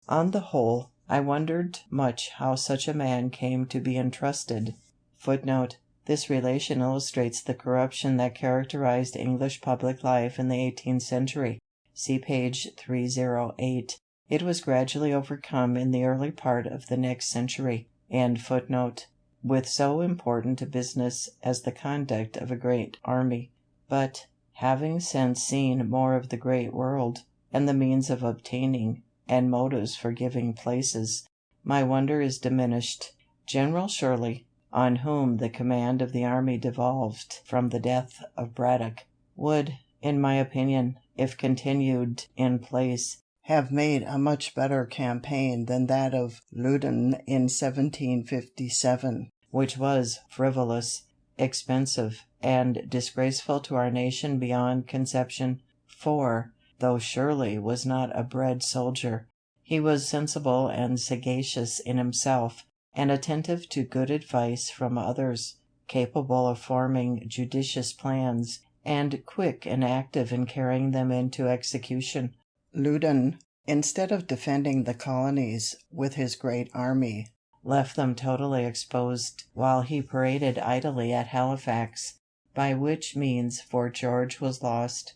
On the whole, I wondered much how such a man came to be entrusted. Footnote. This relation illustrates the corruption that characterized English public life in the 18th century. See page 308. It was gradually overcome in the early part of the next century. End footnote. With so important a business as the conduct of a great army. But, having since seen more of the great world, and the means of obtaining, and motives for giving places, my wonder is diminished. General Shirley, on whom the command of the army devolved from the death of Braddock, would, in my opinion, if continued in place, have made a much better campaign than that of Loudon in 1757, which was frivolous, expensive, and disgraceful to our nation beyond conception. For, though Shirley was not a bred soldier, he was sensible and sagacious in himself, and attentive to good advice from others, capable of forming judicious plans, and quick and active in carrying them into execution. Loudon, instead of defending the colonies with his great army, left them totally exposed while he paraded idly at Halifax, by which means Fort George was lost.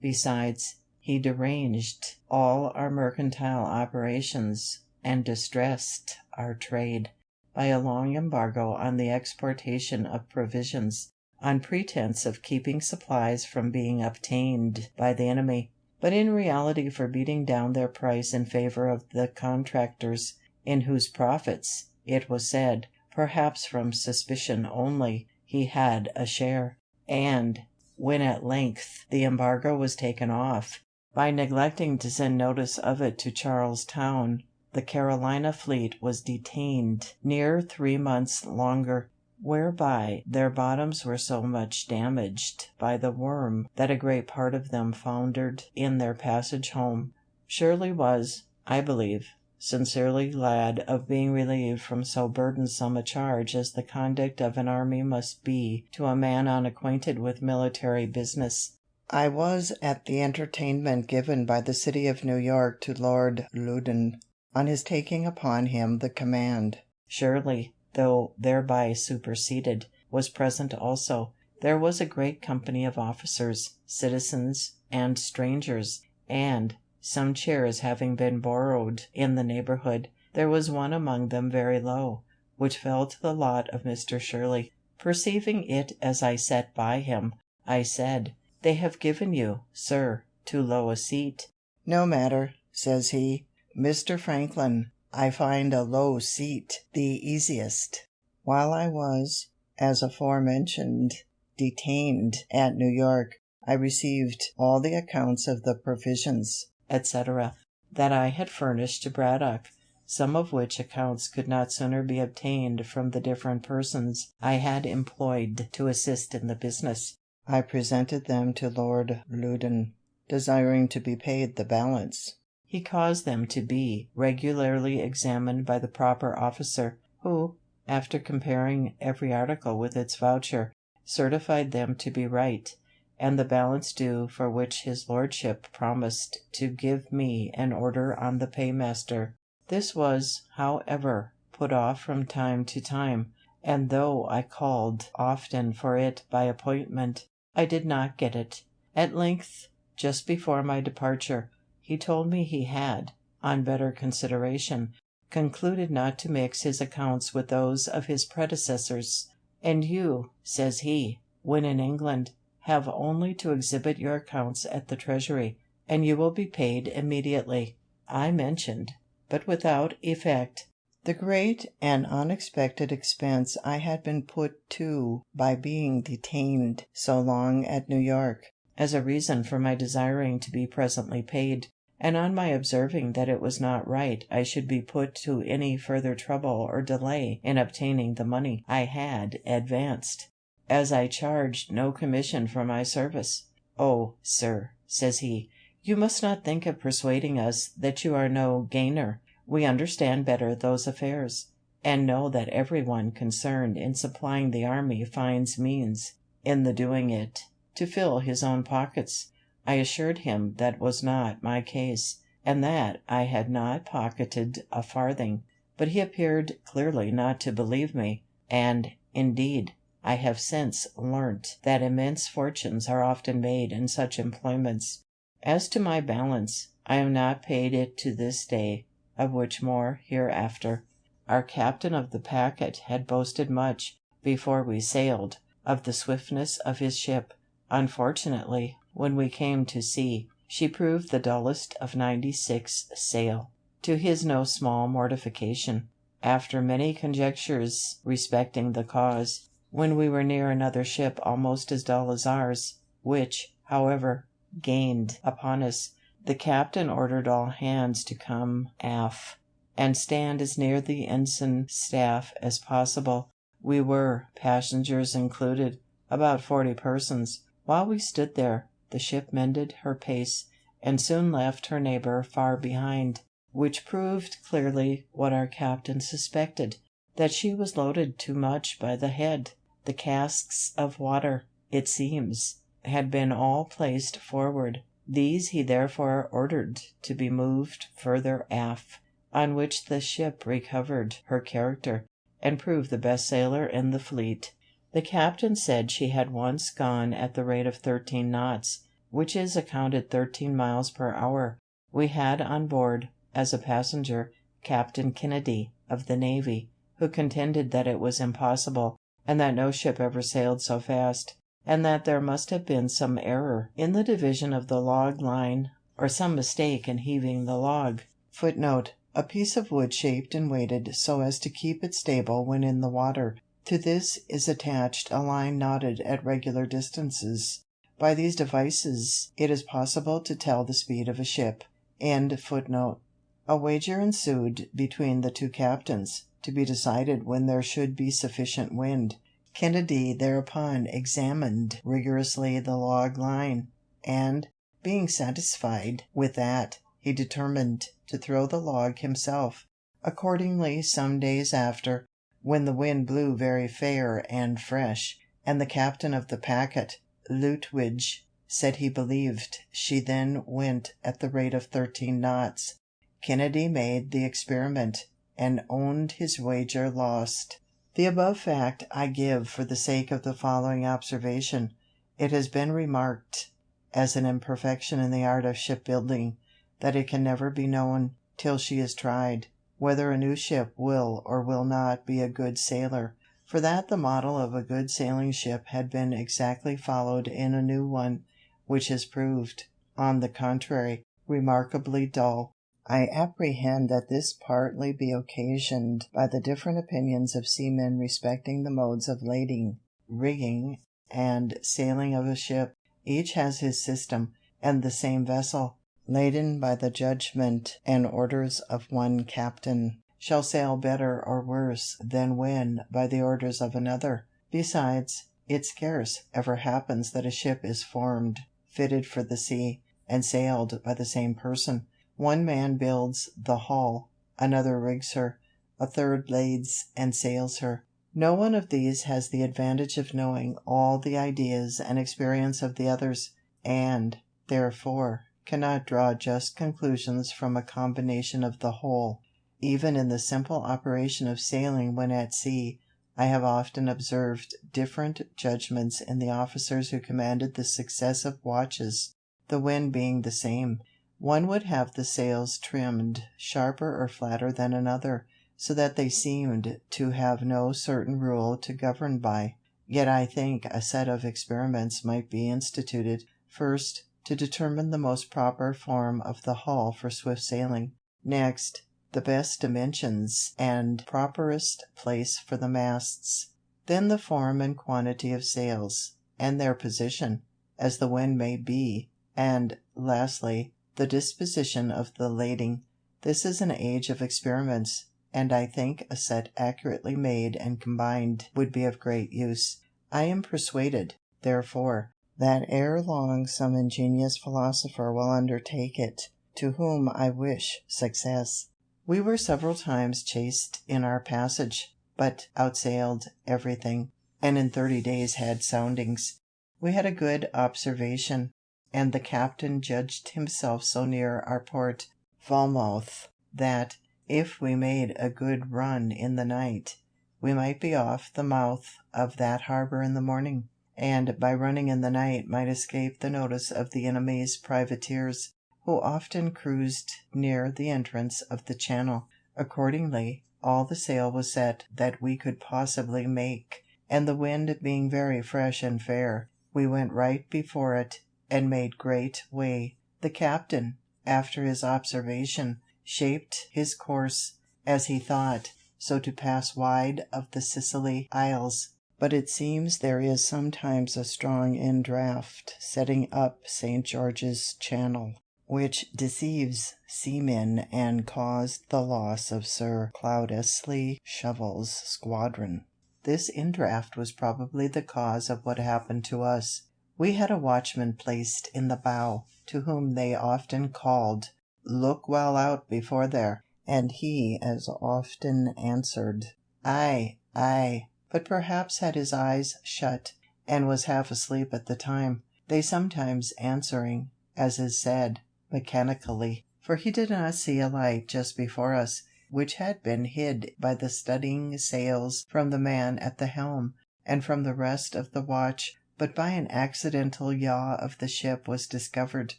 Besides, he deranged all our mercantile operations, and distressed our trade by a long embargo on the exportation of provisions, on pretence of keeping supplies from being obtained by the enemy, but in reality for beating down their price in favor of the contractors, in whose profits, it was said, perhaps from suspicion only, he had a share. And, when at length the embargo was taken off, by neglecting to send notice of it to Charlestown, the Carolina fleet was detained near 3 months longer, whereby their bottoms were so much damaged by the worm that a great part of them foundered in their passage home. Shirley was, I believe, sincerely glad of being relieved from so burdensome a charge as the conduct of an army must be to a man unacquainted with military business. I was at the entertainment given by the city of New York to Lord Loudon, on his taking upon him the command. Shirley, though thereby superseded, was present also. There was a great company of officers, citizens, and strangers, and, some chairs having been borrowed in the neighborhood, there was one among them very low, which fell to the lot of Mr. Shirley. Perceiving it as I sat by him, I said, "They have given you, sir, too low a seat." "No matter," says he, "Mr. Franklin, I find a low seat the easiest." While I was, as aforementioned, detained at New York, I received all the accounts of the provisions, etc., that I had furnished to Braddock, some of which accounts could not sooner be obtained from the different persons I had employed to assist in the business. I presented them to Lord Loudon, desiring to be paid the balance. He caused them to be regularly examined by the proper officer, who, after comparing every article with its voucher, certified them to be right, and the balance due, for which his lordship promised to give me an order on the paymaster. This was, however, put off from time to time, and though I called often for it by appointment, I did not get it. At length, just before my departure, he told me he had, on better consideration, concluded not to mix his accounts with those of his predecessors. "And you," says he, "when in England, have only to exhibit your accounts at the Treasury, and you will be paid immediately." I mentioned, but without effect, the great and unexpected expense I had been put to by being detained so long at New York, as a reason for my desiring to be presently paid, and on my observing that it was not right I should be put to any further trouble or delay in obtaining the money I had advanced, as I charged no commission for my service. "Oh, sir," says he, "you must not think of persuading us that you are no gainer. We understand better those affairs, and know that every one concerned in supplying the army finds means, in the doing it, to fill his own pockets." I assured him that was not my case, and that I had not pocketed a farthing, but he appeared clearly not to believe me, and, indeed, I have since learnt that immense fortunes are often made in such employments. As to my balance, I have not paid it to this day, of which more hereafter. Our captain of the packet had boasted much, before we sailed, of the swiftness of his ship. Unfortunately, when we came to sea, she proved the dullest of 96 sail, to his no small mortification. After many conjectures respecting the cause, when we were near another ship almost as dull as ours, which, however, gained upon us, the captain ordered all hands to come aft, and stand as near the ensign staff as possible. We were, passengers included, about 40 persons. While we stood there, the ship mended her pace, and soon left her neighbor far behind, which proved clearly what our captain suspected, that she was loaded too much by the head. The casks of water, it seems, had been all placed forward. These he therefore ordered to be moved further aft, on which the ship recovered her character, and proved the best sailor in the fleet. The captain said she had once gone at the rate of 13 knots, which is accounted 13 miles per hour. We had on board, as a passenger, Captain Kennedy, of the Navy, who contended that it was impossible, and that no ship ever sailed so fast, and that there must have been some error in the division of the log line, or some mistake in heaving the log. Footnote: a piece of wood shaped and weighted so as to keep it stable when in the water. To this is attached a line knotted at regular distances. By these devices it is possible to tell the speed of a ship. End footnote. A wager ensued between the two captains, to be decided when there should be sufficient wind. Kennedy thereupon examined rigorously the log line, and, being satisfied with that, he determined to throw the log himself. Accordingly, some days after, when the wind blew very fair and fresh, and the captain of the packet, Lutwidge, said he believed she then went at the rate of 13 knots, Kennedy made the experiment, and owned his wager lost. The above fact I give for the sake of the following observation. It has been remarked, as an imperfection in the art of shipbuilding, that it can never be known, till she is tried, whether a new ship will or will not be a good sailor, for that the model of a good sailing ship had been exactly followed in a new one, which has proved, on the contrary, remarkably dull. I apprehend that this partly be occasioned by the different opinions of seamen respecting the modes of lading, rigging, and sailing of a ship. Each has his system, and the same vessel, laden by the judgment and orders of one captain, shall sail better or worse than when by the orders of another. Besides, it scarce ever happens that a ship is formed, fitted for the sea, and sailed by the same person. One man builds the hull, another rigs her, a third lades and sails her. No one of these has the advantage of knowing all the ideas and experience of the others, and, therefore, cannot draw just conclusions from a combination of the whole. Even in the simple operation of sailing when at sea, I have often observed different judgments in the officers who commanded the successive watches, the wind being the same. One would have the sails trimmed sharper or flatter than another, so that they seemed to have no certain rule to govern by. Yet I think a set of experiments might be instituted, first, to determine the most proper form of the hull for swift sailing; next, the best dimensions and properest place for the masts; then the form and quantity of sails, and their position, as the wind may be; and, lastly, the disposition of the lading. This is an age of experiments, and I think a set accurately made and combined would be of great use. I am persuaded, therefore, that ere long some ingenious philosopher will undertake it, to whom I wish success. We were several times chased in our passage, but outsailed everything, and in 30 days had soundings. We had a good observation, and the captain judged himself so near our port, Falmouth, that, if we made a good run in the night, we might be off the mouth of that harbour in the morning, and by running in the night might escape the notice of the enemy's privateers, who often cruised near the entrance of the channel. Accordingly, all the sail was set that we could possibly make, and the wind being very fresh and fair, we went right before it, and made great way. The captain, after his observation, shaped his course, as he thought, so to pass wide of the Scilly Isles, but it seems there is sometimes a strong indraft setting up St. George's Channel, which deceives seamen and caused the loss of Sir Cloudesley Shovel's squadron. This indraft was probably the cause of what happened to us. We had a watchman placed in the bow, to whom they often called, "Look well out before there," and he as often answered, "Aye, aye," but perhaps had his eyes shut, and was half asleep at the time, they sometimes answering, as is said, mechanically, for he did not see a light just before us, which had been hid by the studding sails from the man at the helm, and from the rest of the watch, but by an accidental yaw of the ship was discovered,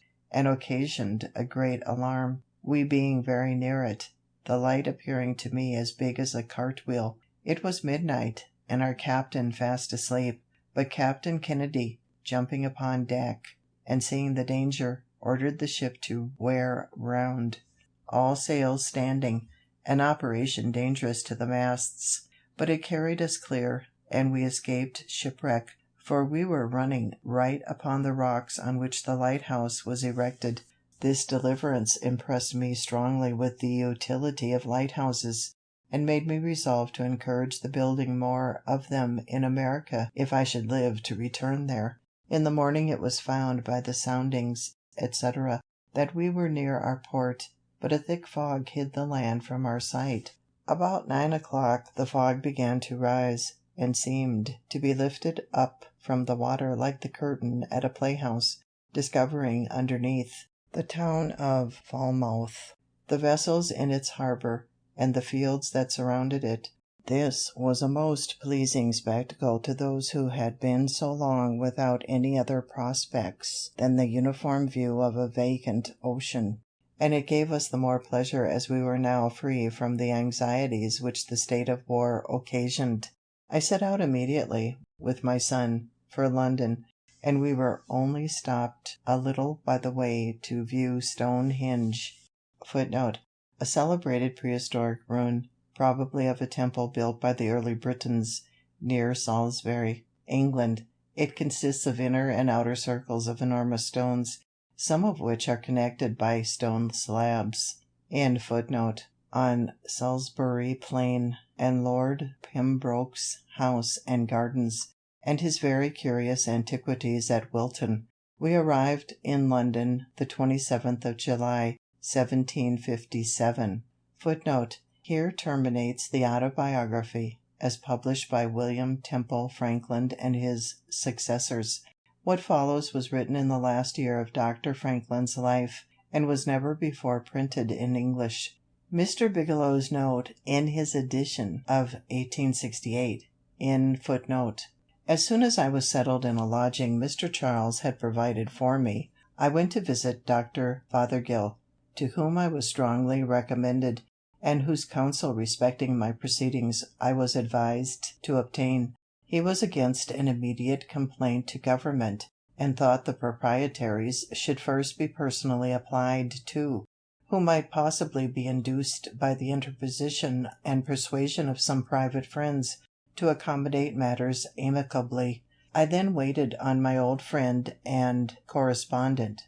and occasioned a great alarm, we being very near it, the light appearing to me as big as a cart-wheel. It was midnight, and our captain fast asleep, but Captain Kennedy, jumping upon deck, and seeing the danger, ordered the ship to wear round, all sails standing, an operation dangerous to the masts, but it carried us clear, and we escaped shipwreck, for we were running right upon the rocks on which the lighthouse was erected. This deliverance impressed me strongly with the utility of lighthouses, and made me resolve to encourage the building more of them in America if I should live to return there. In the morning it was found by the soundings, etc., that we were near our port, but a thick fog hid the land from our sight. About 9 o'clock the fog began to rise, and seemed to be lifted up from the water like the curtain at a playhouse, discovering underneath the town of Falmouth, the vessels in its harbour, and the fields that surrounded it. This was a most pleasing spectacle to those who had been so long without any other prospects than the uniform view of a vacant ocean, and it gave us the more pleasure as we were now free from the anxieties which the state of war occasioned. I set out immediately, with my son, for London, and we were only stopped a little by the way to view Stonehenge, Footnote, a celebrated prehistoric ruin, probably of a temple built by the early Britons, near Salisbury, England. It consists of inner and outer circles of enormous stones, some of which are connected by stone slabs. End footnote. On Salisbury Plain, and Lord Pembroke's house and gardens, and his very curious antiquities at Wilton. We arrived in London the 27th of July, 1757. Footnote. Here terminates the Autobiography, as published by William Temple Frankland and his successors. What follows was written in the last year of Dr. Franklin's life, and was never before printed in English. Mr. Bigelow's note in his edition of 1868, in footnote. As soon as I was settled in a lodging Mr. Charles had provided for me, I went to visit Dr. Fothergill, to whom I was strongly recommended, and whose counsel respecting my proceedings I was advised to obtain. He was against an immediate complaint to government, and thought the proprietaries should first be personally applied to, who might possibly be induced by the interposition and persuasion of some private friends to accommodate matters amicably. I then waited on my old friend and correspondent,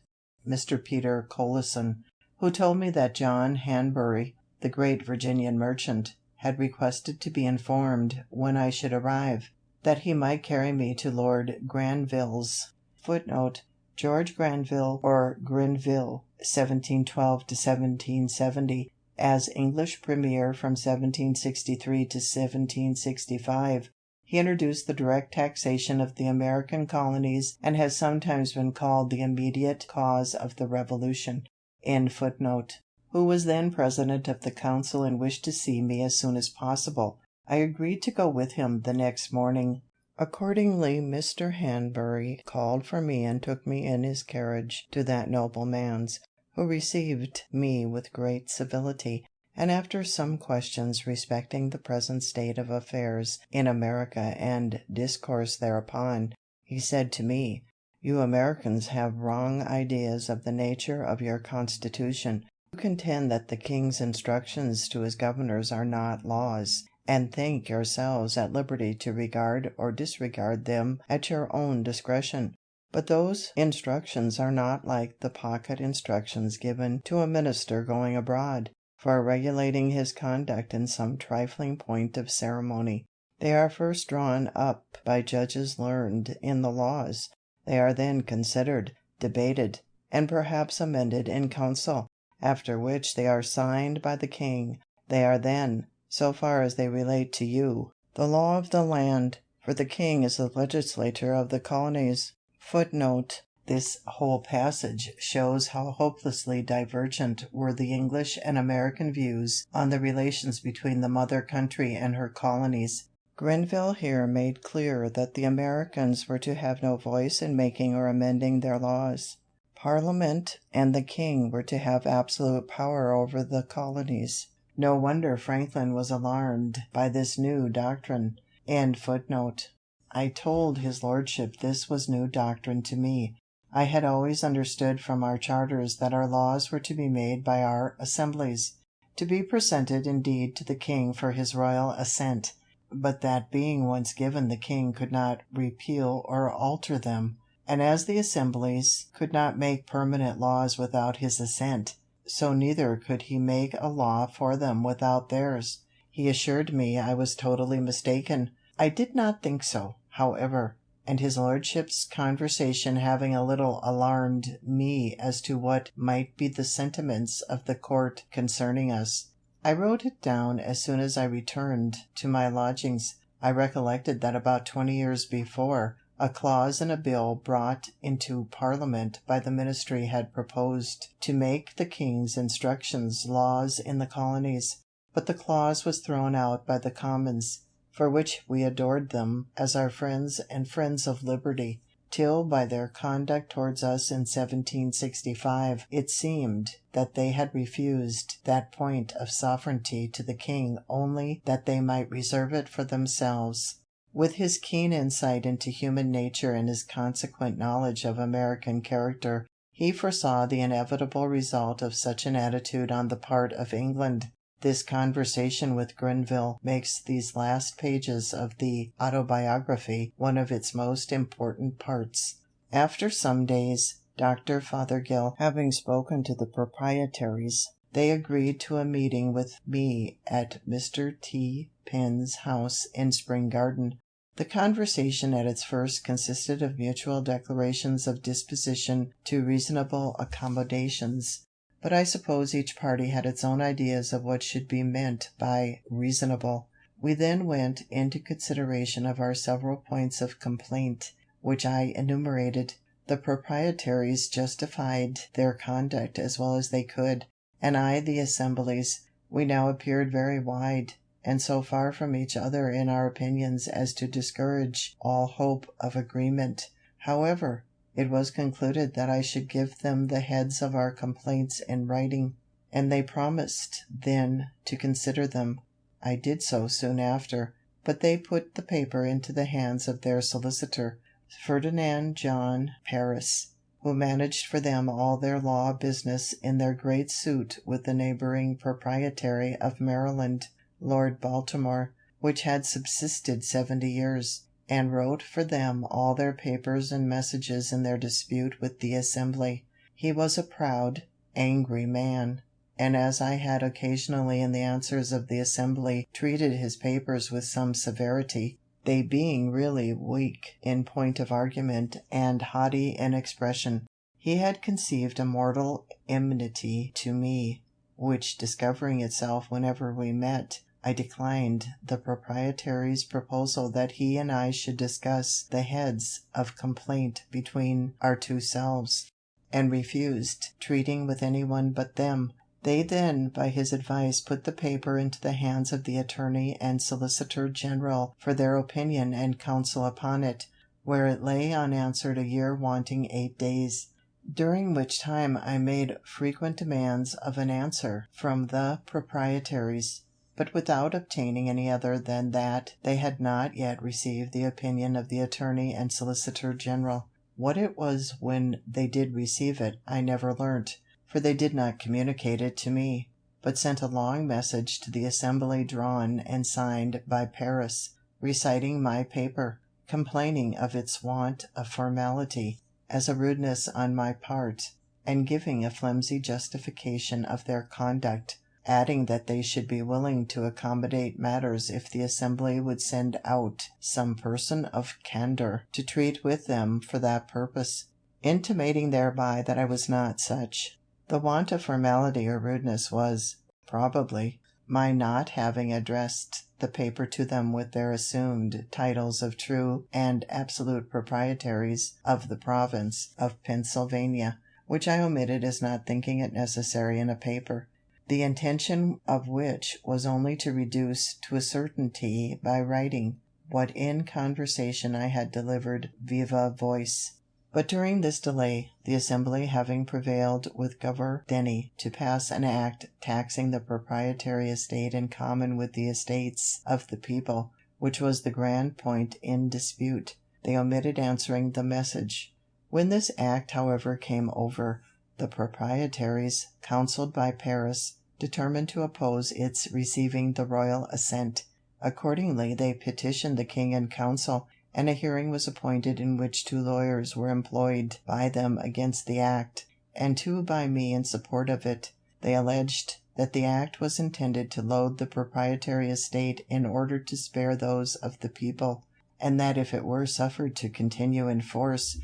Mr. Peter Collison, who told me that John Hanbury, the great Virginian merchant, had requested to be informed when I should arrive, that he might carry me to Lord Granville's. Footnote: George Granville or Grenville, 1712 to 1770, as English Premier from 1763 to 1765. He introduced the direct taxation of the American colonies and has sometimes been called the immediate cause of the Revolution. End footnote. Who was then President of the Council and wished to see me as soon as possible. I agreed to go with him the next morning. Accordingly Mr. Hanbury called for me and took me in his carriage to that nobleman's, who received me with great civility, and after some questions respecting the present state of affairs in America and discourse thereupon, he said to me, "You Americans have wrong ideas of the nature of your Constitution. You contend that the King's instructions to his governors are not laws, and think yourselves at liberty to regard or disregard them at your own discretion. But those instructions are not like the pocket instructions given to a minister going abroad, for regulating his conduct in some trifling point of ceremony. They are first drawn up by judges learned in the laws. They are then considered, debated, and perhaps amended in council, after which they are signed by the king. They are then, so far as they relate to you, the law of the land, for the king is the legislator of the colonies." Footnote: This whole passage shows how hopelessly divergent were the English and American views on the relations between the mother country and her colonies. Grenville here made clear that the Americans were to have no voice in making or amending their laws. Parliament and the king were to have absolute power over the colonies. No wonder Franklin was alarmed by this new doctrine. End footnote. I told his lordship this was new doctrine to me. I had always understood from our charters that our laws were to be made by our assemblies, to be presented indeed to the king for his royal assent, but that being once given the king could not repeal or alter them, and as the assemblies could not make permanent laws without his assent, so neither could he make a law for them without theirs. He assured me I was totally mistaken. I did not think so, however, and his lordship's conversation having a little alarmed me as to what might be the sentiments of the court concerning us, I wrote it down as soon as I returned to my lodgings. I recollected that about 20 years before, a clause in a bill brought into Parliament by the Ministry had proposed to make the King's instructions laws in the colonies, but the clause was thrown out by the Commons, for which we adored them as our friends and friends of liberty, till by their conduct towards us in 1765 it seemed that they had refused that point of sovereignty to the king only that they might reserve it for themselves. With his keen insight into human nature and his consequent knowledge of American character, he foresaw the inevitable result of such an attitude on the part of England. This conversation with Grenville makes these last pages of the Autobiography one of its most important parts. After some days, Dr. Fothergill having spoken to the proprietaries, they agreed to a meeting with me at Mr. T. Penn's house in Spring Garden. The conversation at its first consisted of mutual declarations of disposition to reasonable accommodations, but I suppose each party had its own ideas of what should be meant by reasonable. We then went into consideration of our several points of complaint, which I enumerated. The proprietaries justified their conduct as well as they could, and I the assemblies. We now appeared very wide, and so far from each other in our opinions as to discourage all hope of agreement. However, it was concluded that I should give them the heads of our complaints in writing, and they promised then to consider them. I did so soon after, but they put the paper into the hands of their solicitor, Ferdinand John Paris, who managed for them all their law business in their great suit with the neighboring proprietary of Maryland, Lord Baltimore, which had subsisted 70 years, and wrote for them all their papers and messages in their dispute with the Assembly. He was a proud, angry man, and as I had occasionally in the answers of the assembly treated his papers with some severity, they being really weak in point of argument and haughty in expression, he had conceived a mortal enmity to me, which discovering itself whenever we met, I declined the proprietary's proposal that he and I should discuss the heads of complaint between our two selves, and refused treating with anyone but them. They then, by his advice, put the paper into the hands of the Attorney and Solicitor General for their opinion and counsel upon it, where it lay unanswered a year wanting 8 days, during which time I made frequent demands of an answer from the proprietaries, but without obtaining any other than that they had not yet received the opinion of the Attorney and Solicitor General. What it was when they did receive it I never learnt, for they did not communicate it to me, but sent a long message to the assembly drawn and signed by Paris, reciting my paper, complaining of its want of formality, as a rudeness on my part, and giving a flimsy justification of their conduct, adding that they should be willing to accommodate matters if the assembly would send out some person of candour to treat with them for that purpose, intimating thereby that I was not such. The want of formality or rudeness was, probably, my not having addressed the paper to them with their assumed titles of true and absolute proprietaries of the province of Pennsylvania, which I omitted as not thinking it necessary in a paper, the intention of which was only to reduce to a certainty by writing what in conversation I had delivered viva voce. But during this delay, the Assembly having prevailed with Governor Denny to pass an act taxing the proprietary estate in common with the estates of the people, which was the grand point in dispute, they omitted answering the message. When this act however came over, the proprietaries, counselled by Paris, determined to oppose its receiving the royal assent. Accordingly they petitioned the king in council, and a hearing was appointed in which 2 lawyers were employed by them against the act, and 2 by me in support of it. They alleged that the act was intended to load the proprietary estate in order to spare those of the people, and that if it were suffered to continue in force,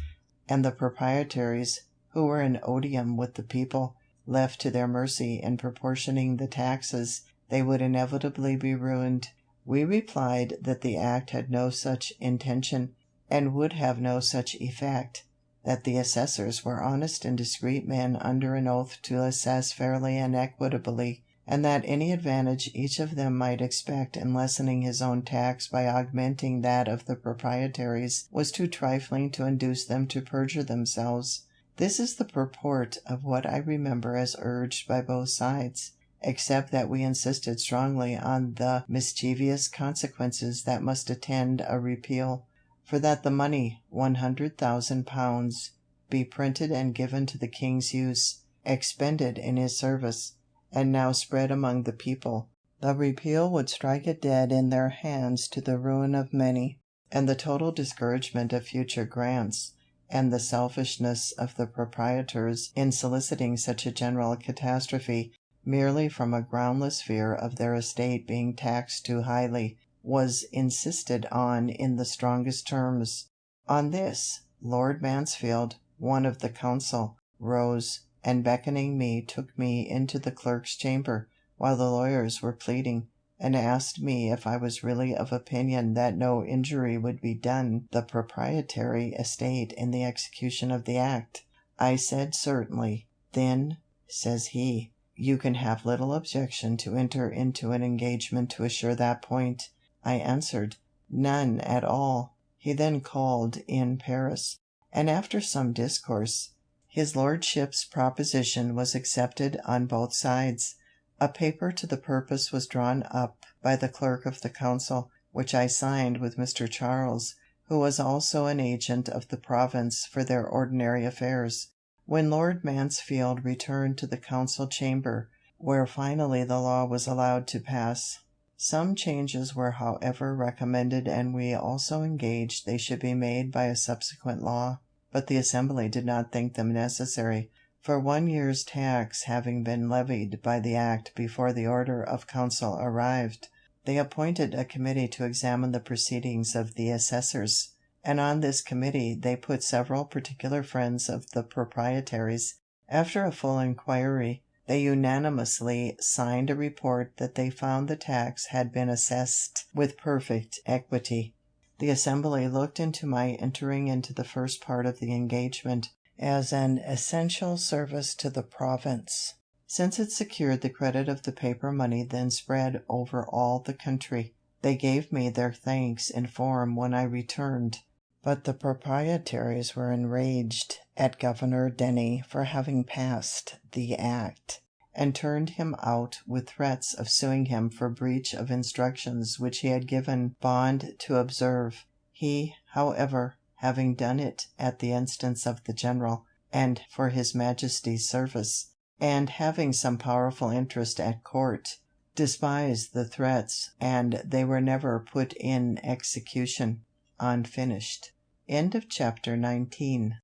and the proprietaries, who were in odium with the people, left to their mercy in proportioning the taxes, they would inevitably be ruined. We replied that the act had no such intention, and would have no such effect, that the assessors were honest and discreet men under an oath to assess fairly and equitably, and that any advantage each of them might expect in lessening his own tax by augmenting that of the proprietaries was too trifling to induce them to perjure themselves. This is the purport of what I remember as urged by both sides, except that we insisted strongly on the mischievous consequences that must attend a repeal, for that the money £100,000 be printed and given to the king's use, expended in his service, and now spread among the people. The repeal would strike it dead in their hands to the ruin of many, and the total discouragement of future grants, and the selfishness of the proprietors in soliciting such a general catastrophe, merely from a groundless fear of their estate being taxed too highly, was insisted on in the strongest terms. On this, Lord Mansfield, one of the council, rose, and beckoning me took me into the clerk's chamber, while the lawyers were pleading, and asked me if I was really of opinion that no injury would be done the proprietary estate in the execution of the act. I said certainly. Then, says he, you can have little objection to enter into an engagement to assure that point. I answered, none at all. He then called in Paris, and after some discourse, his lordship's proposition was accepted on both sides. A paper to the purpose was drawn up by the clerk of the council, which I signed with Mr. Charles, who was also an agent of the province for their ordinary affairs. When Lord Mansfield returned to the council chamber, where finally the law was allowed to pass, some changes were however recommended, and we also engaged they should be made by a subsequent law, but the assembly did not think them necessary. For 1 year's tax having been levied by the act before the order of council arrived, they appointed a committee to examine the proceedings of the assessors, and on this committee they put several particular friends of the proprietaries. After a full inquiry, they unanimously signed a report that they found the tax had been assessed with perfect equity. The assembly looked into my entering into the first part of the engagement as an essential service to the province, since it secured the credit of the paper money then spread over all the country. They gave me their thanks in form when I returned, but the proprietaries were enraged at Governor Denny for having passed the act, and turned him out with threats of suing him for breach of instructions which he had given Bond to observe. He, however, having done it at the instance of the general, and for his Majesty's service, and having some powerful interest at court, despised the threats, and they were never put in execution. Unfinished. End of chapter 19.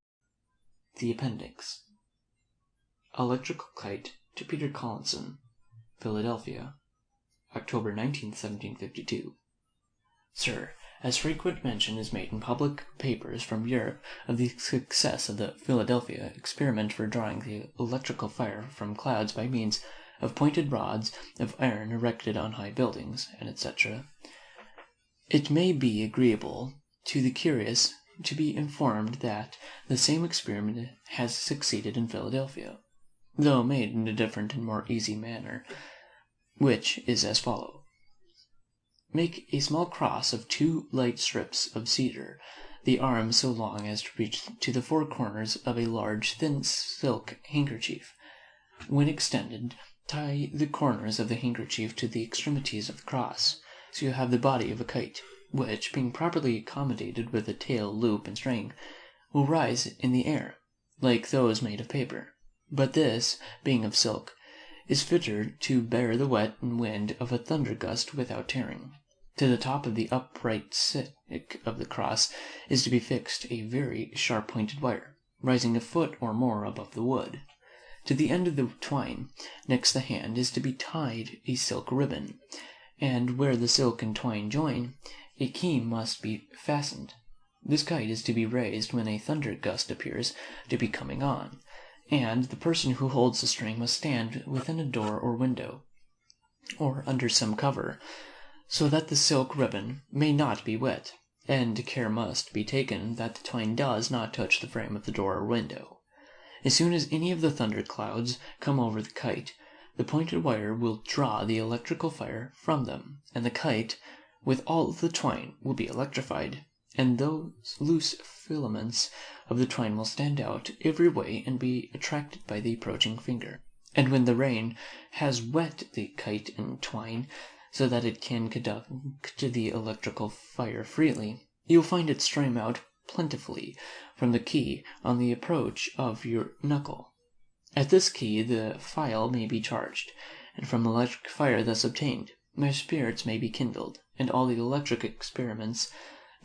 The Appendix. Electrical Kite to Peter Collinson, Philadelphia, October 19, 1752. Sir, as frequent mention is made in public papers from Europe of the success of the Philadelphia experiment for drawing the electrical fire from clouds by means of pointed rods of iron erected on high buildings, and etc., it may be agreeable to the curious to be informed that the same experiment has succeeded in Philadelphia, though made in a different and more easy manner, which is as follows. Make a small cross of 2 light strips of cedar, the arms so long as to reach to the 4 corners of a large thin silk handkerchief. When extended, tie the corners of the handkerchief to the extremities of the cross, so you have the body of a kite, which, being properly accommodated with a tail, loop, and string, will rise in the air, like those made of paper. But this, being of silk, is fitter to bear the wet and wind of a thunder gust without tearing. To the top of the upright stick of the cross is to be fixed a very sharp-pointed wire, rising a foot or more above the wood. To the end of the twine, next the hand, is to be tied a silk ribbon, and where the silk and twine join, a key must be fastened. This kite is to be raised when a thunder gust appears to be coming on, and the person who holds the string must stand within a door or window, or under some cover, so that the silk ribbon may not be wet, and care must be taken that the twine does not touch the frame of the door or window. As soon as any of the thunder clouds come over the kite, the pointed wire will draw the electrical fire from them, and the kite, with all the twine, will be electrified, and those loose filaments of the twine will stand out every way and be attracted by the approaching finger. And when the rain has wet the kite and twine, so that it can conduct the electrical fire freely, you will find it stream out plentifully from the key on the approach of your knuckle. At this key the file may be charged, and from electric fire thus obtained, my spirits may be kindled, and all the electric experiments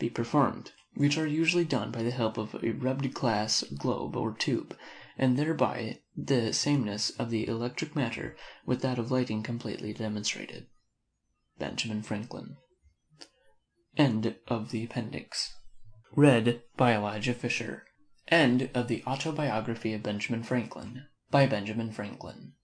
be performed, which are usually done by the help of a rubbed glass globe or tube, and thereby the sameness of the electric matter with that of lighting completely demonstrated. Benjamin Franklin. End of the Appendix. Read by Elijah Fisher. End of the Autobiography of Benjamin Franklin by Benjamin Franklin.